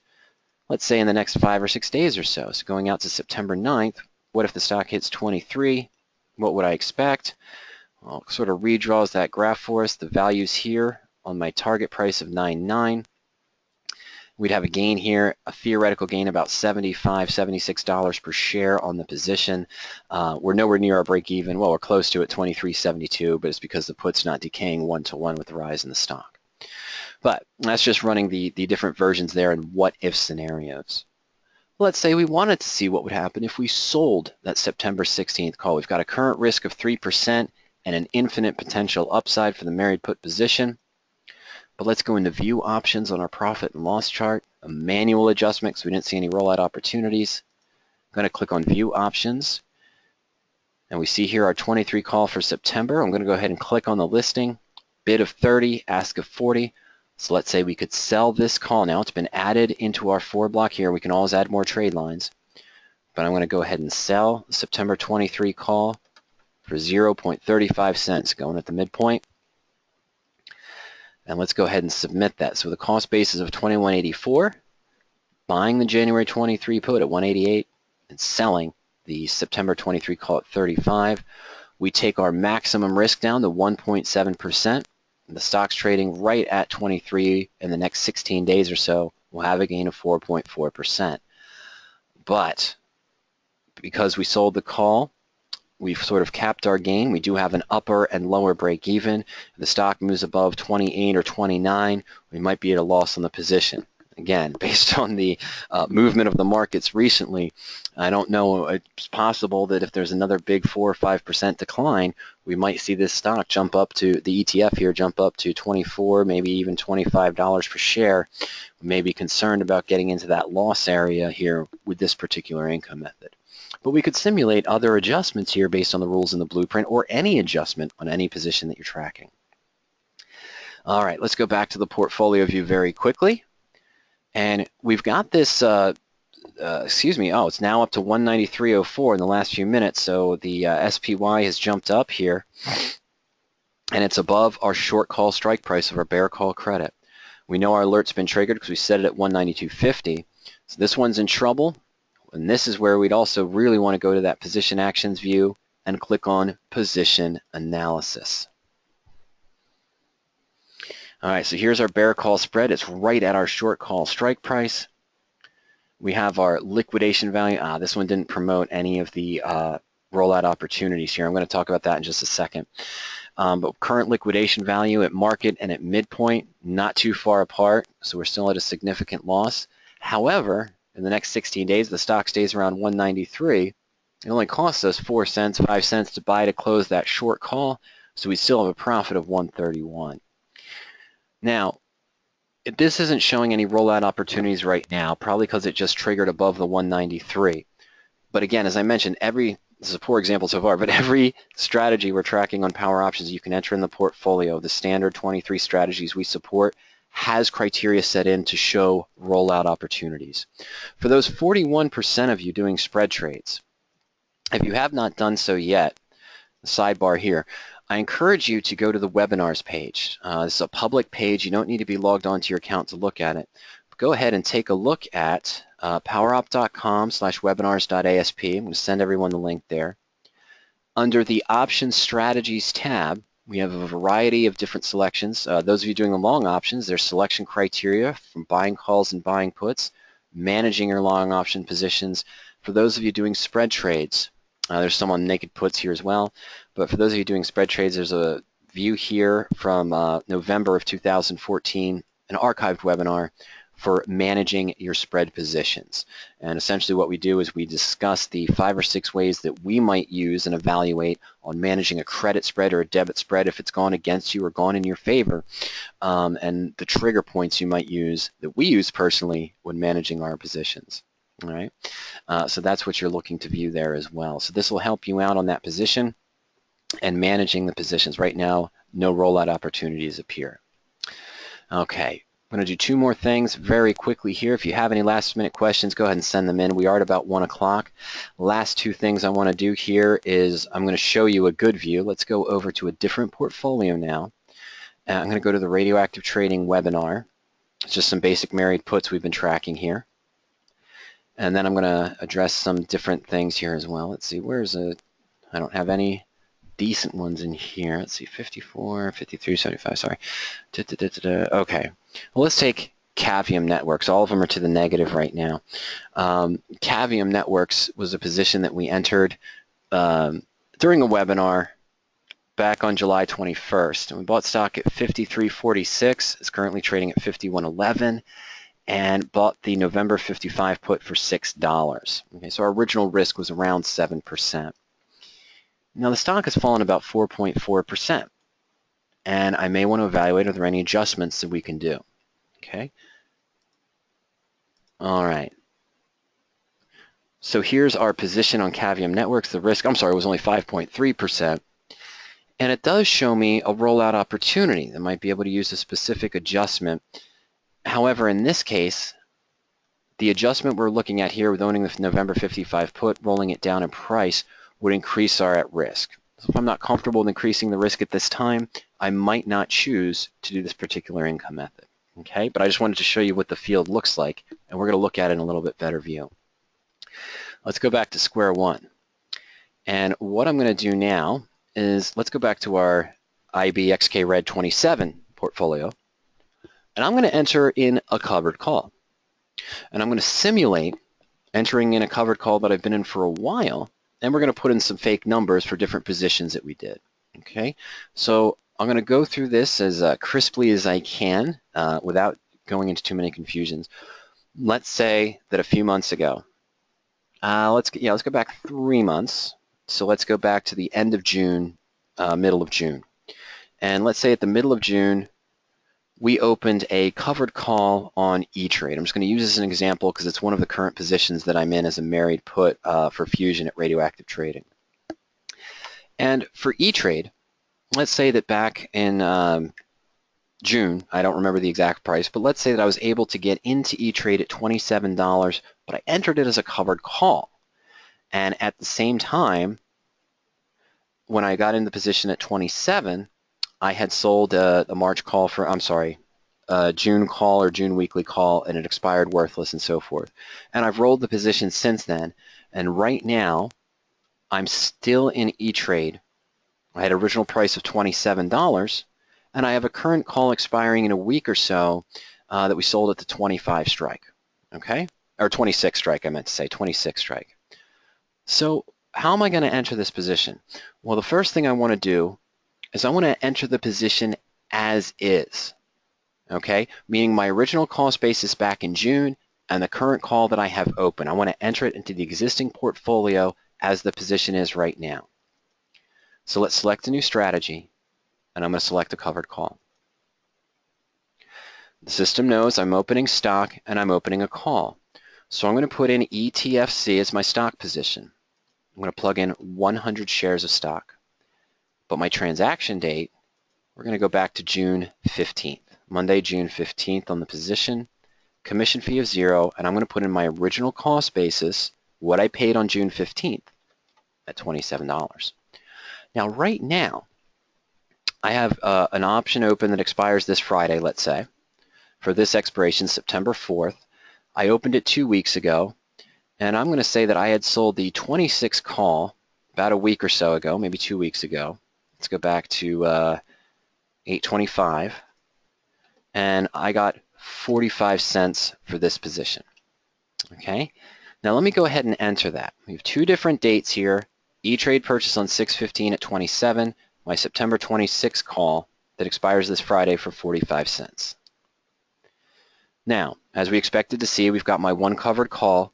let's say in the next 5 or 6 days or so? So going out to September 9th, what if the stock hits 23? What would I expect? Well, sort of redraws that graph for us. The values here on my target price of 9.9. We'd have a gain here, a theoretical gain about $75, $76 per share on the position. We're nowhere near our break even. Well, we're close to it, 23.72, but it's because the put's not decaying one-to-one with the rise in the stock. But that's just running the different versions there and what if scenarios. Let's say we wanted to see what would happen if we sold that September 16th call. We've got a current risk of 3% and an infinite potential upside for the married put position. But let's go into view options on our profit and loss chart, a manual adjustment because we didn't see any rollout opportunities. I'm going to click on view options. And we see here our 23 call for September. I'm going to go ahead and click on the listing. Bid of 30, ask of 40. So let's say we could sell this call now. It's been added into our 4 block here. We can always add more trade lines. But I'm going to go ahead and sell the September 23 call for 0.35 cents, going at the midpoint. And let's go ahead and submit that. So the cost basis of $21.84, buying the January 23 put at $188, and selling the September 23 call at $35. We take our maximum risk down to 1.7%. The stock's trading right at 23 in the next 16 days or so. We'll have a gain of 4.4%. But because we sold the call, we've sort of capped our gain. We do have an upper and lower break even. If the stock moves above 28 or 29, we might be at a loss on the position. Again, based on the movement of the markets recently, I don't know, it's possible that if there's another big 4 or 5% decline, we might see this stock jump up to, the ETF here, jump up to $24, maybe even $25 per share. We may be concerned about getting into that loss area here with this particular income method. But we could simulate other adjustments here based on the rules in the blueprint or any adjustment on any position that you're tracking. All right, let's go back to the portfolio view very quickly. And we've got this, it's now up to 193.04 in the last few minutes. So the SPY has jumped up here, and it's above our short call strike price of our bear call credit. We know our alert's been triggered because we set it at 192.50. So this one's in trouble. And this is where we'd also really want to go to that position actions view and click on position analysis. All right, so here's our bear call spread. It's right at our short call strike price. We have our liquidation value. This one didn't promote any of the rollout opportunities here. I'm going to talk about that in just a second. But current liquidation value at market and at midpoint, not too far apart, so we're still at a significant loss. However, in the next 16 days, the stock stays around 193. It only costs us 4 cents, 5 cents to buy to close that short call, so we still have a profit of 131. Now, this isn't showing any rollout opportunities right now, probably because it just triggered above the 193. But again, as I mentioned, this is a poor example so far, but every strategy we're tracking on PowerOptions you can enter in the portfolio. The standard 23 strategies we support has criteria set in to show rollout opportunities. For those 41% of you doing spread trades, if you have not done so yet, the sidebar here, I encourage you to go to the webinars page. This is a public page. You don't need to be logged onto your account to look at it. But go ahead and take a look at powerop.com/webinars.asp. I'm going to send everyone the link there. Under the Options Strategies tab, we have a variety of different selections. Those of you doing the long options, there's selection criteria from buying calls and buying puts, managing your long option positions. For those of you doing spread trades, there's some on naked puts here as well. But for those of you doing spread trades, there's a view here from November of 2014, an archived webinar for managing your spread positions. And essentially what we do is we discuss the 5 or 6 ways that we might use and evaluate on managing a credit spread or a debit spread if it's gone against you or gone in your favor, and the trigger points you might use that we use personally when managing our positions. All right, so that's what you're looking to view there as well. So this will help you out on that position and managing the positions. Right now, no rollout opportunities appear. Okay. I'm going to do 2 more things very quickly here. If you have any last minute questions, go ahead and send them in. We are at about 1 o'clock. Last 2 things I want to do here is I'm going to show you a good view. Let's go over to a different portfolio now. I'm going to go to the radioactive trading webinar. It's just some basic married puts we've been tracking here. And then I'm going to address some different things here as well. Let's see, I don't have any decent ones in here. Let's see, 54, 53, 75, sorry. Okay, well, let's take Cavium Networks. All of them are to the negative right now. Cavium Networks was a position that we entered during a webinar back on July 21st. And we bought stock at 53.46. It's currently trading at 51.11. And bought the November 55 put for $6. Okay, so our original risk was around 7%. Now the stock has fallen about 4.4%. And I may want to evaluate are there any adjustments that we can do. Okay. All right. So here's our position on Cavium Networks. The risk, I'm sorry, was only 5.3%. And it does show me a rollout opportunity that might be able to use a specific adjustment. However, in this case, the adjustment we're looking at here with owning the November 55 put, rolling it down in price, would increase our at risk. So if I'm not comfortable with increasing the risk at this time, I might not choose to do this particular income method. Okay, but I just wanted to show you what the field looks like, and we're going to look at it in a little bit better view. Let's go back to square one. And what I'm going to do now is let's go back to our IBXK Red 27 portfolio, and I'm going to enter in a covered call. And I'm going to simulate entering in a covered call that I've been in for a while, and we're going to put in some fake numbers for different positions that we did. Okay, so I'm going to go through this as crisply as I can without going into too many confusions. Let's say that a few months ago, let's go back 3 months. So let's go back to the end of June, middle of June. And let's say at the middle of June, we opened a covered call on E-Trade. I'm just going to use this as an example because it's one of the current positions that I'm in as a married put for Fusion at Radioactive Trading. And for E-Trade, let's say that back in June, I don't remember the exact price, but let's say that I was able to get into E-Trade at $27, but I entered it as a covered call. And at the same time, when I got in the position at 27, I had sold a March call for, June call or June weekly call, and it expired worthless and so forth. And I've rolled the position since then, and right now, I'm still in E-Trade. I had an original price of $27, and I have a current call expiring in a week or so that we sold at the 25 strike, okay? Or 26 strike, I meant to say, 26 strike. So how am I going to enter this position? Well, the first thing I want to do is I want to enter the position as is, okay? Meaning my original cost basis back in June and the current call that I have open. I want to enter it into the existing portfolio as the position is right now. So let's select a new strategy, and I'm going to select a covered call. The system knows I'm opening stock and I'm opening a call. So I'm going to put in ETFC as my stock position. I'm going to plug in 100 shares of stock. But my transaction date, we're going to go back to June 15th, Monday, June 15th on the position, commission fee of 0, and I'm going to put in my original cost basis, what I paid on June 15th at $27. Now, right now, I have an option open that expires this Friday, let's say. For this expiration, September 4th. I opened it 2 weeks ago, and I'm going to say that I had sold the 26 call about a week or so ago, maybe 2 weeks ago. Let's go back to 825, and I got 45 cents for this position. Okay, now let me go ahead and enter that. We have two different dates here. E-Trade purchase on 6/15 at 27, my September 26 call that expires this Friday for 45 cents. Now, as we expected to see, we've got my one covered call.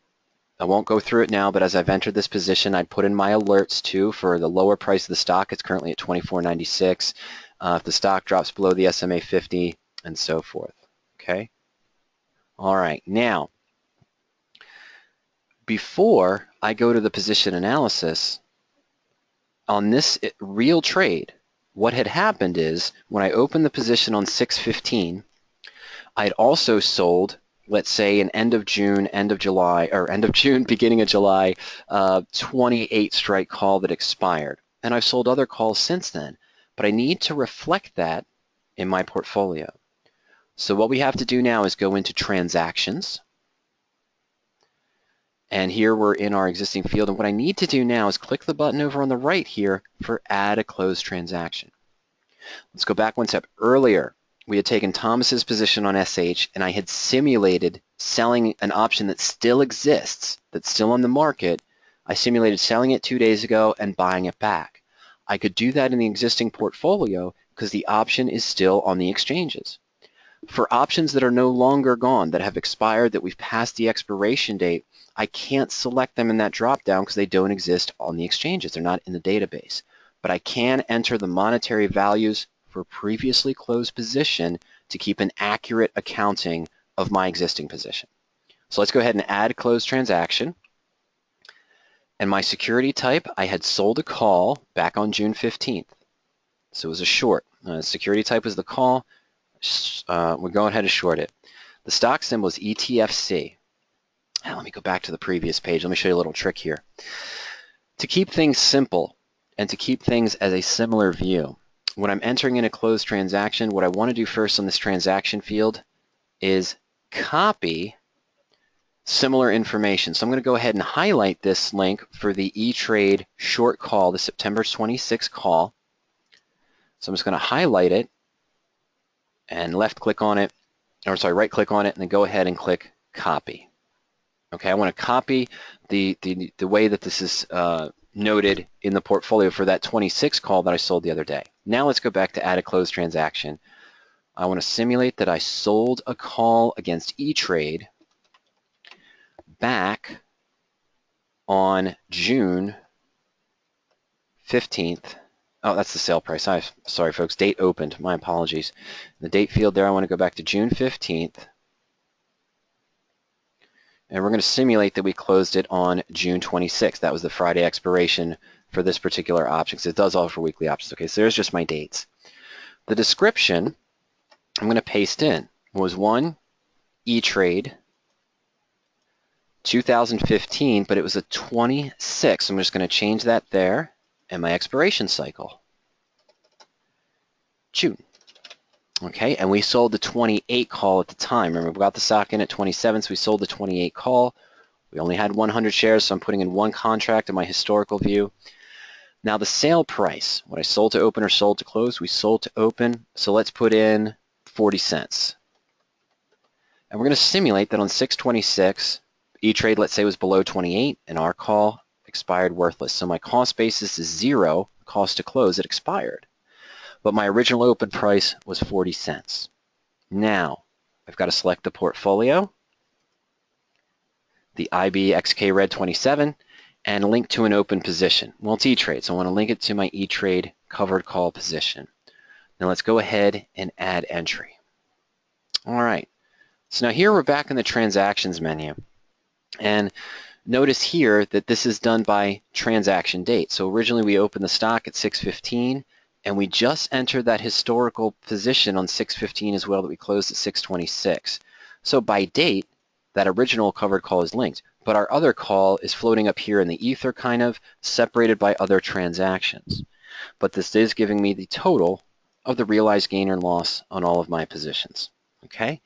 I won't go through it now, but as I've entered this position, I'd put in my alerts too for the lower price of the stock. It's currently at $24.96. If the stock drops below the SMA 50 and so forth. Okay. All right. Now, before I go to the position analysis, on this real trade, what had happened is when I opened the position on 6/15, I'd also sold, let's say, an end of June, end of July, or end of June, beginning of July, 28 strike call that expired. And I've sold other calls since then, but I need to reflect that in my portfolio. So what we have to do now is go into transactions. And here we're in our existing field. And what I need to do now is click the button over on the right here for add a closed transaction. Let's go back one step. Earlier, we had taken Thomas's position on SH, and I had simulated selling an option that still exists, that's still on the market. I simulated selling it 2 days ago and buying it back. I could do that in the existing portfolio because the option is still on the exchanges. For options that are no longer gone, that have expired, that we've passed the expiration date, I can't select them in that drop-down because they don't exist on the exchanges. They're not in the database. But I can enter the monetary values for previously closed position to keep an accurate accounting of my existing position. So let's go ahead and add closed transaction. And my security type, I had sold a call back on June 15th. So it was a short. Security type was the call. We're going ahead and short it. The stock symbol is ETFC. Now let me go back to the previous page. Let me show you a little trick here. To keep things simple and to keep things as a similar view, when I'm entering in a closed transaction, what I want to do first on this transaction field is copy similar information. So I'm going to go ahead and highlight this link for the E-Trade short call, the September 26th call. So I'm just going to highlight it and right click on it, and then go ahead and click copy. Okay, I want to copy the way that this is noted in the portfolio for that 26 call that I sold the other day. Now let's go back to add a closed transaction. I want to simulate that I sold a call against E-Trade back on June 15th. Oh, that's the sale price. Sorry, folks. Date opened. My apologies. In the date field there, I want to go back to June 15th. And we're going to simulate that we closed it on June 26th. That was the Friday expiration for this particular option, because it does offer weekly options. Okay, so there's just my dates. The description I'm going to paste in was 1 E-Trade 2015, but it was a 26. I'm just going to change that there, and my expiration cycle, June. Okay, and we sold the 28 call at the time. Remember, we got the stock in at 27, so we sold the 28 call. We only had 100 shares, so I'm putting in one contract in my historical view. Now the sale price, what I sold to open or sold to close, we sold to open, so let's put in 40 cents. And we're going to simulate that on 6/26, E-Trade, let's say, was below 28, and our call expired worthless. So my cost basis is 0, cost to close, it expired. But my original open price was 40 cents. Now, I've got to select the portfolio, the IBXK Red 27, and link to an open position. Well, it's E-Trade, so I want to link it to my E-Trade covered call position. Now let's go ahead and add entry. All right, so now here we're back in the transactions menu. And notice here that this is done by transaction date. So originally we opened the stock at 6:15, and we just entered that historical position on 6:15 as well that we closed at 6:26. So by date, that original covered call is linked, but our other call is floating up here in the ether, kind of separated by other transactions. But this is giving me the total of the realized gain or loss on all of my positions. Okay,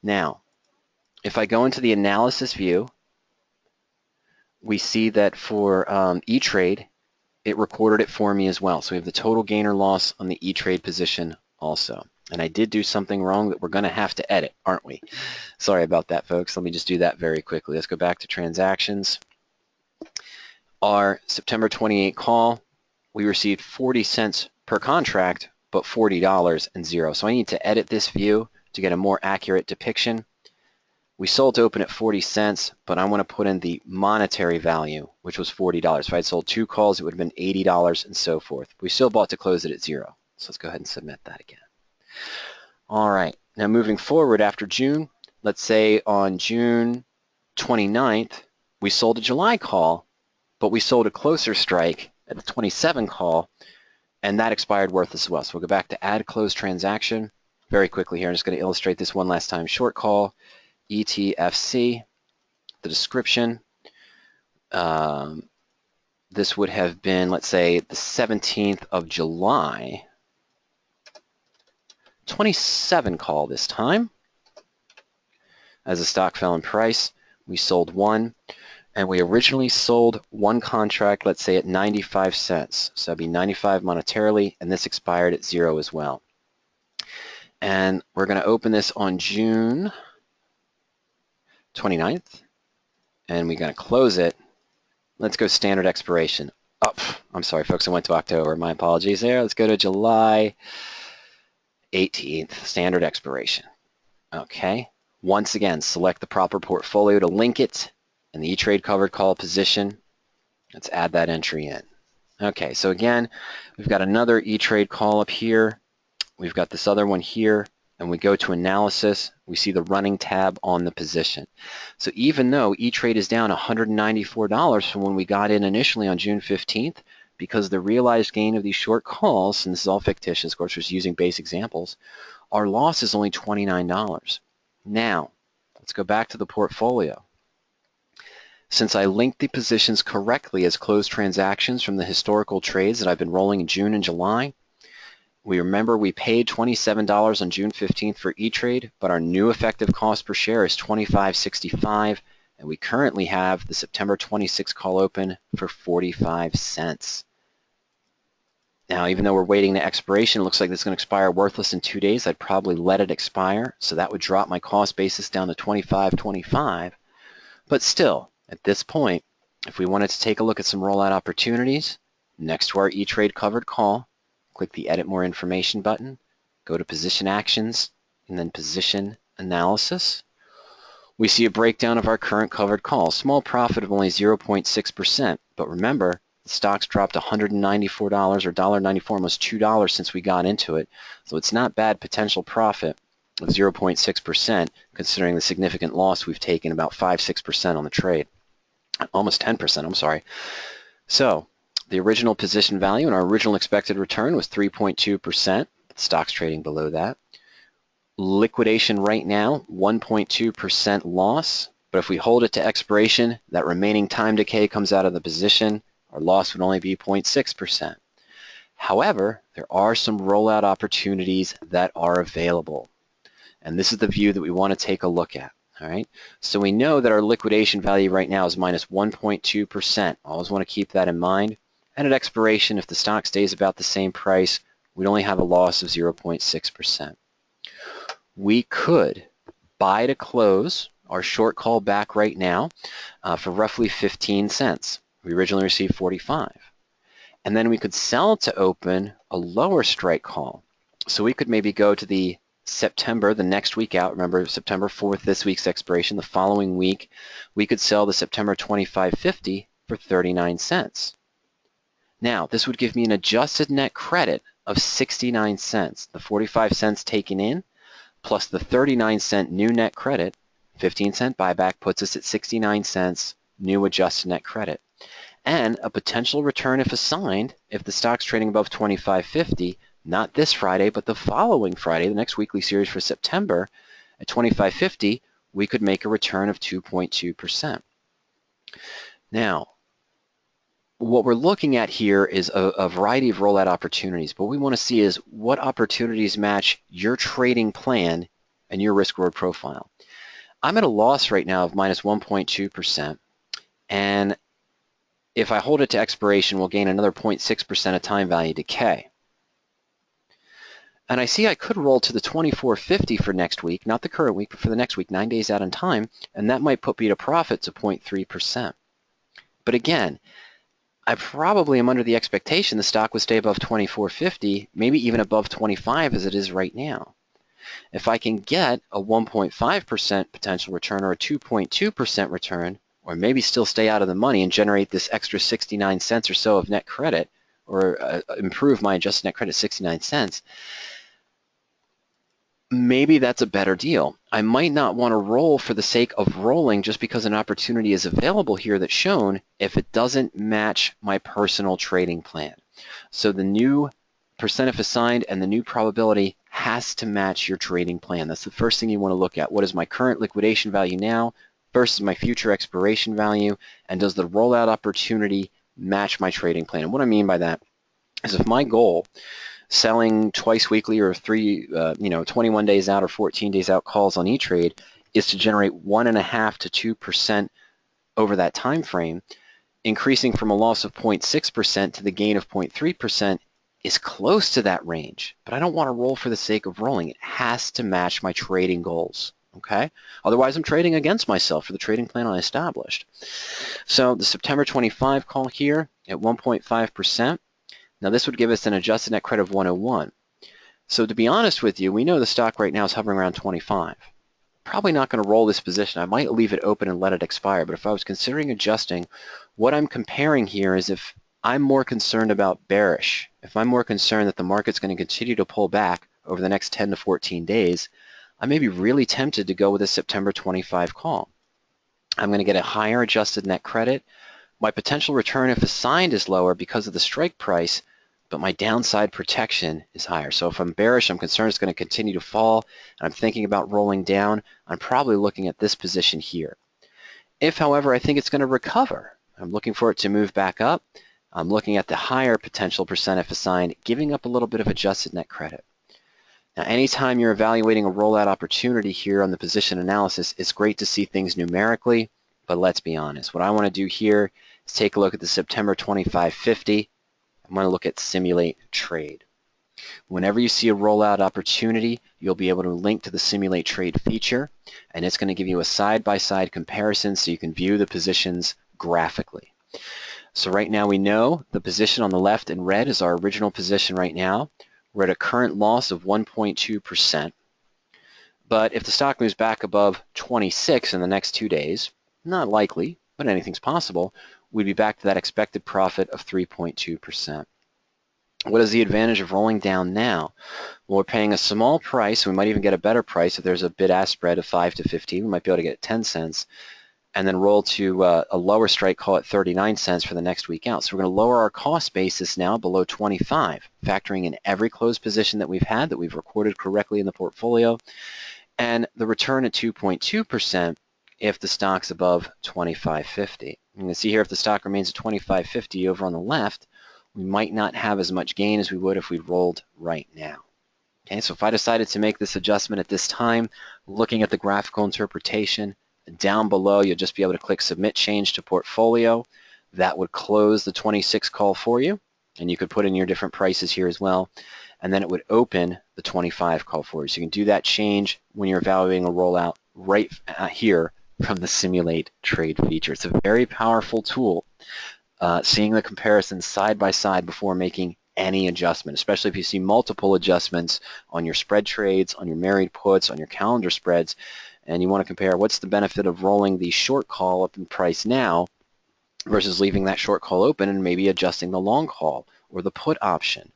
now if I go into the analysis view, we see that for E-Trade, it recorded it for me as well. So we have the total gain or loss on the E-Trade position also. And I did do something wrong that we're going to have to edit, aren't we? Sorry about that, folks. Let me just do that very quickly. Let's go back to transactions. Our September 28 call, we received 40 cents per contract, but $40 and 0. So I need to edit this view to get a more accurate depiction. We sold to open at 40 cents, but I want to put in the monetary value, which was $40. If I had sold 2 calls, it would have been $80 and so forth. We still bought to close it at 0. So let's go ahead and submit that again. All right, now moving forward after June, let's say on June 29th, we sold a July call, but we sold a closer strike at the 27 call, and that expired worthless as well. So we'll go back to add closed transaction very quickly here. I'm just going to illustrate this one last time. Short call, ETFC, the description. This would have been, let's say, the 17th of July. 27 call this time. As the stock fell in price, we sold 1, and we originally sold 1 contract, let's say, at 95 cents. So that'd be 95 monetarily, and this expired at 0 as well. And we're going to open this on June 29th, and we're going to close it. Let's go standard expiration. Oh, I'm sorry, folks. I went to October. My apologies there. Let's go to July 18th, standard expiration. Okay. Once again, select the proper portfolio to link it in the E-Trade covered call position. Let's add that entry in. Okay, so again, we've got another E-Trade call up here. We've got this other one here, and we go to analysis. We see the running tab on the position. So even though E-Trade is down $194 from when we got in initially on June 15th, because the realized gain of these short calls, and this is all fictitious, of course, we're just using base examples, our loss is only $29. Now, let's go back to the portfolio. Since I linked the positions correctly as closed transactions from the historical trades that I've been rolling in June and July, we remember we paid $27 on June 15th for E-Trade, but our new effective cost per share is $25.65, and we currently have the September 26th call open for 45 cents. Now, even though we're waiting to expiration, it looks like it's going to expire worthless in 2 days. I'd probably let it expire, so that would drop my cost basis down to $25.25. But still, at this point, if we wanted to take a look at some rollout opportunities, next to our E-Trade covered call, click the Edit More Information button, go to Position Actions, and then Position Analysis. We see a breakdown of our current covered call. Small profit of only 0.6%, but remember, the stock's dropped $194 or $1.94, almost $2 since we got into it, so it's not bad potential profit of 0.6%, considering the significant loss we've taken, about 5-6% on the trade. Almost 10%, I'm sorry. So the original position value and our original expected return was 3.2%. The stock's trading below that. Liquidation right now, 1.2% loss. But if we hold it to expiration, that remaining time decay comes out of the position. Our loss would only be 0.6%. However, there are some rollout opportunities that are available. And this is the view that we want to take a look at. All right, so we know that our liquidation value right now is minus 1.2%. Always want to keep that in mind. And at expiration, if the stock stays about the same price, we'd only have a loss of 0.6%. We could buy to close our short call back right now for roughly 15 cents. We originally received 45. And then we could sell to open a lower strike call. So we could maybe go to the September, the next week out, remember September 4th, this week's expiration, the following week, we could sell the September 25.50 for 39 cents. Now, this would give me an adjusted net credit of 69 cents. The 45 cents taken in plus the 39 cent new net credit, 15 cent buyback puts us at 69 cents new adjusted net credit. And a potential return if assigned, if the stock's trading above 25.50, not this Friday, but the following Friday, the next weekly series for September, at 25.50, we could make a return of 2.2%. Now, what we're looking at here is a variety of rollout opportunities. But what we want to see is what opportunities match your trading plan and your risk-reward profile. I'm at a loss right now of minus 1.2%, and if I hold it to expiration, we'll gain another 0.6% of time value decay. And I see I could roll to the 24.50 for next week, not the current week, but for the next week, 9 days out in time, and that might put me to profits of 0.3%. But again, I probably am under the expectation the stock would stay above 24.50, maybe even above 25 as it is right now. If I can get a 1.5% potential return or a 2.2% return, or maybe still stay out of the money and generate this extra 69 cents or so of net credit, or improve my adjusted net credit 69 cents, maybe that's a better deal. I might not want to roll for the sake of rolling just because an opportunity is available here that's shown if it doesn't match my personal trading plan. So the new percent if assigned and the new probability has to match your trading plan. That's the first thing you want to look at. What is my current liquidation value now versus my future expiration value, and does the rollout opportunity match my trading plan? And what I mean by that is if my goal, selling twice weekly or 21 days out or 14 days out calls on E-Trade, is to generate 1.5 to 2% over that time frame, increasing from a loss of 0.6% to the gain of 0.3% is close to that range. But I don't want to roll for the sake of rolling. It has to match my trading goals. Okay? Otherwise, I'm trading against myself for the trading plan I established. So the September 25 call here, at 1.5%. Now this would give us an adjusted net credit of 101. So to be honest with you, we know the stock right now is hovering around 25. Probably not going to roll this position. I might leave it open and let it expire, but if I was considering adjusting, what I'm comparing here is if I'm more concerned about bearish, if I'm more concerned that the market's going to continue to pull back over the next 10 to 14 days, I may be really tempted to go with a September 25 call. I'm going to get a higher adjusted net credit. My potential return if assigned is lower because of the strike price, but my downside protection is higher. So if I'm bearish, I'm concerned it's going to continue to fall, and I'm thinking about rolling down, I'm probably looking at this position here. If, however, I think it's going to recover, I'm looking for it to move back up, I'm looking at the higher potential percent if assigned, giving up a little bit of adjusted net credit. Now, anytime you're evaluating a rollout opportunity here on the position analysis, it's great to see things numerically, but let's be honest. What I want to do here is take a look at the September 25.50. I'm going to look at simulate trade. Whenever you see a rollout opportunity, you'll be able to link to the simulate trade feature, and it's going to give you a side-by-side comparison so you can view the positions graphically. So right now we know the position on the left in red is our original position right now. We're at a current loss of 1.2%. But if the stock moves back above 26 in the next 2 days, not likely, but anything's possible, we'd be back to that expected profit of 3.2%. What is the advantage of rolling down now? Well, we're paying a small price. We might even get a better price if there's a bid-ask spread of 5 to 15. We might be able to get 10 cents and then roll to a lower strike, call it 39 cents for the next week out. So we're going to lower our cost basis now below 25, factoring in every closed position that we've had that we've recorded correctly in the portfolio, and the return at 2.2% if the stock's above 25.50. You can see here if the stock remains at 25.50 over on the left, we might not have as much gain as we would if we rolled right now. Okay, so if I decided to make this adjustment at this time, looking at the graphical interpretation, down below you'll just be able to click Submit Change to Portfolio. That would close the 26 call for you, and you could put in your different prices here as well, and then it would open the 25 call for you. So you can do that change when you're evaluating a rollout right here from the Simulate Trade feature. It's a very powerful tool. Seeing the comparisons side by side before making any adjustment, especially if you see multiple adjustments on your spread trades, on your married puts, on your calendar spreads, and you want to compare what's the benefit of rolling the short call up in price now versus leaving that short call open and maybe adjusting the long call or the put option,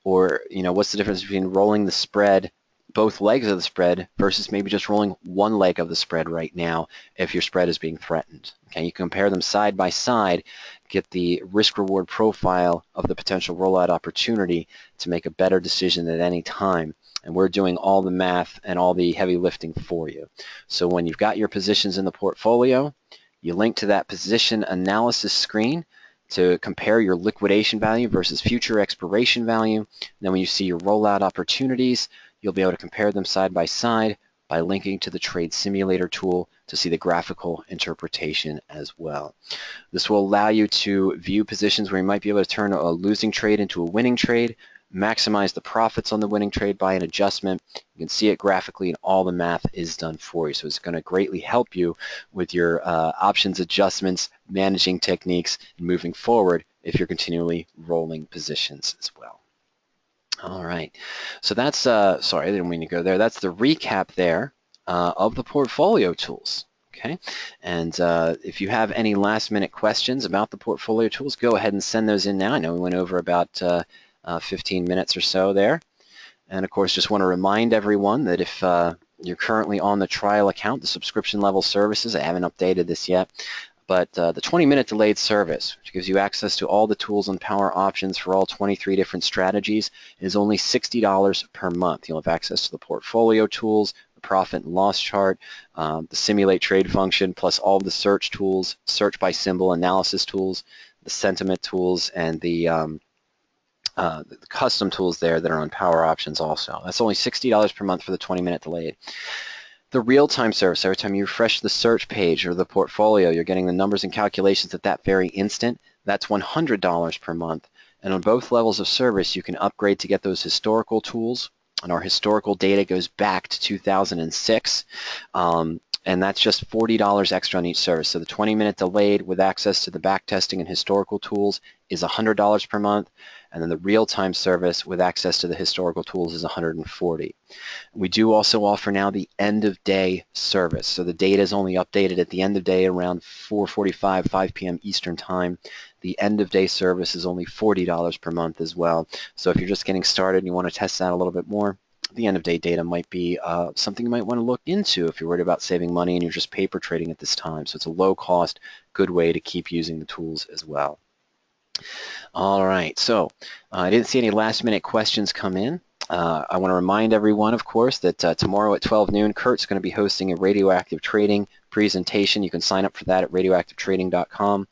or what's the difference between rolling the spread, both legs of the spread, versus maybe just rolling one leg of the spread right now if your spread is being threatened. Okay, you compare them side by side, get the risk-reward profile of the potential rollout opportunity to make a better decision at any time. And we're doing all the math and all the heavy lifting for you. So when you've got your positions in the portfolio, you link to that position analysis screen to compare your liquidation value versus future expiration value. And then when you see your rollout opportunities, you'll be able to compare them side by side by linking to the Trade Simulator tool to see the graphical interpretation as well. This will allow you to view positions where you might be able to turn a losing trade into a winning trade, maximize the profits on the winning trade by an adjustment. You can see it graphically, and all the math is done for you. So it's going to greatly help you with your options adjustments, managing techniques, and moving forward if you're continually rolling positions as well. All right, so that's, sorry, I didn't mean to go there. That's the recap there of the portfolio tools. Okay, and if you have any last minute questions about the portfolio tools, go ahead and send those in now. I know we went over about 15 minutes or so there. And of course, just want to remind everyone that if you're currently on the trial account, the subscription level services, I haven't updated this yet, but the 20-minute delayed service, which gives you access to all the tools on PowerOptions for all 23 different strategies, is only $60 per month. You'll have access to the portfolio tools, the profit and loss chart, the simulate trade function, plus all of the search tools, search by symbol analysis tools, the sentiment tools, and the custom tools there that are on PowerOptions also. That's only $60 per month for the 20-minute delayed. The real-time service, every time you refresh the search page or the portfolio, you're getting the numbers and calculations at that very instant. That's $100 per month. And on both levels of service, you can upgrade to get those historical tools. And our historical data goes back to 2006. and that's just $40 extra on each service. So the 20-minute delayed with access to the backtesting and historical tools is $100 per month, and then the real-time service with access to the historical tools is $140. We do also offer now the end-of-day service. So the data is only updated at the end of day around 4:45, 5 p.m. Eastern Time. The end-of-day service is only $40 per month as well. So if you're just getting started and you want to test that a little bit more, the end-of-day data might be something you might want to look into if you're worried about saving money and you're just paper trading at this time. So it's a low-cost, good way to keep using the tools as well. All right, so I didn't see any last-minute questions come in. I want to remind everyone, of course, that tomorrow at 12 noon, Kurt's going to be hosting a radioactive trading presentation. You can sign up for that at radioactivetrading.com.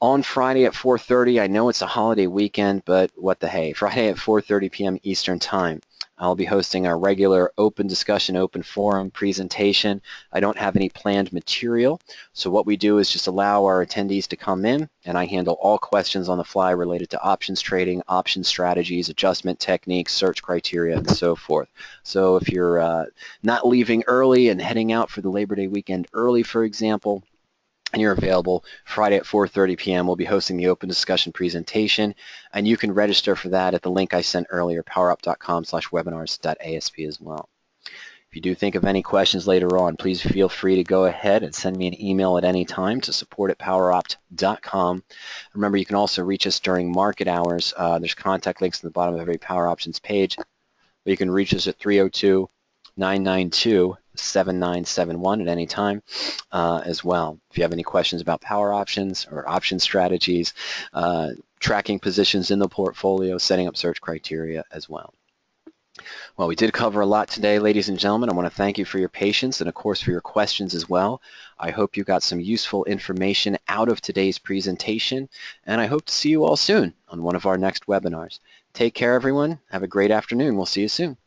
On Friday at 4:30, I know it's a holiday weekend, but what the hey, Friday at 4:30 p.m. Eastern Time, I'll be hosting our regular open discussion, open forum presentation. I don't have any planned material, so what we do is just allow our attendees to come in, and I handle all questions on the fly related to options trading, option strategies, adjustment techniques, search criteria, and so forth. So if you're not leaving early and heading out for the Labor Day weekend early, for example, and you're available Friday at 4:30 p.m. We'll be hosting the open discussion presentation, and you can register for that at the link I sent earlier, powerup.com/webinars.asp as well. If you do think of any questions later on, please feel free to go ahead and send me an email at any time to support@poweropt.com. Remember, you can also reach us during market hours. There's contact links at the bottom of every Power Options page. But you can reach us at 302-992-7971 at any time as well. If you have any questions about Power Options or option strategies, tracking positions in the portfolio, setting up search criteria as well. Well, we did cover a lot today, ladies and gentlemen. I want to thank you for your patience and, of course, for your questions as well. I hope you got some useful information out of today's presentation, and I hope to see you all soon on one of our next webinars. Take care, everyone. Have a great afternoon. We'll see you soon.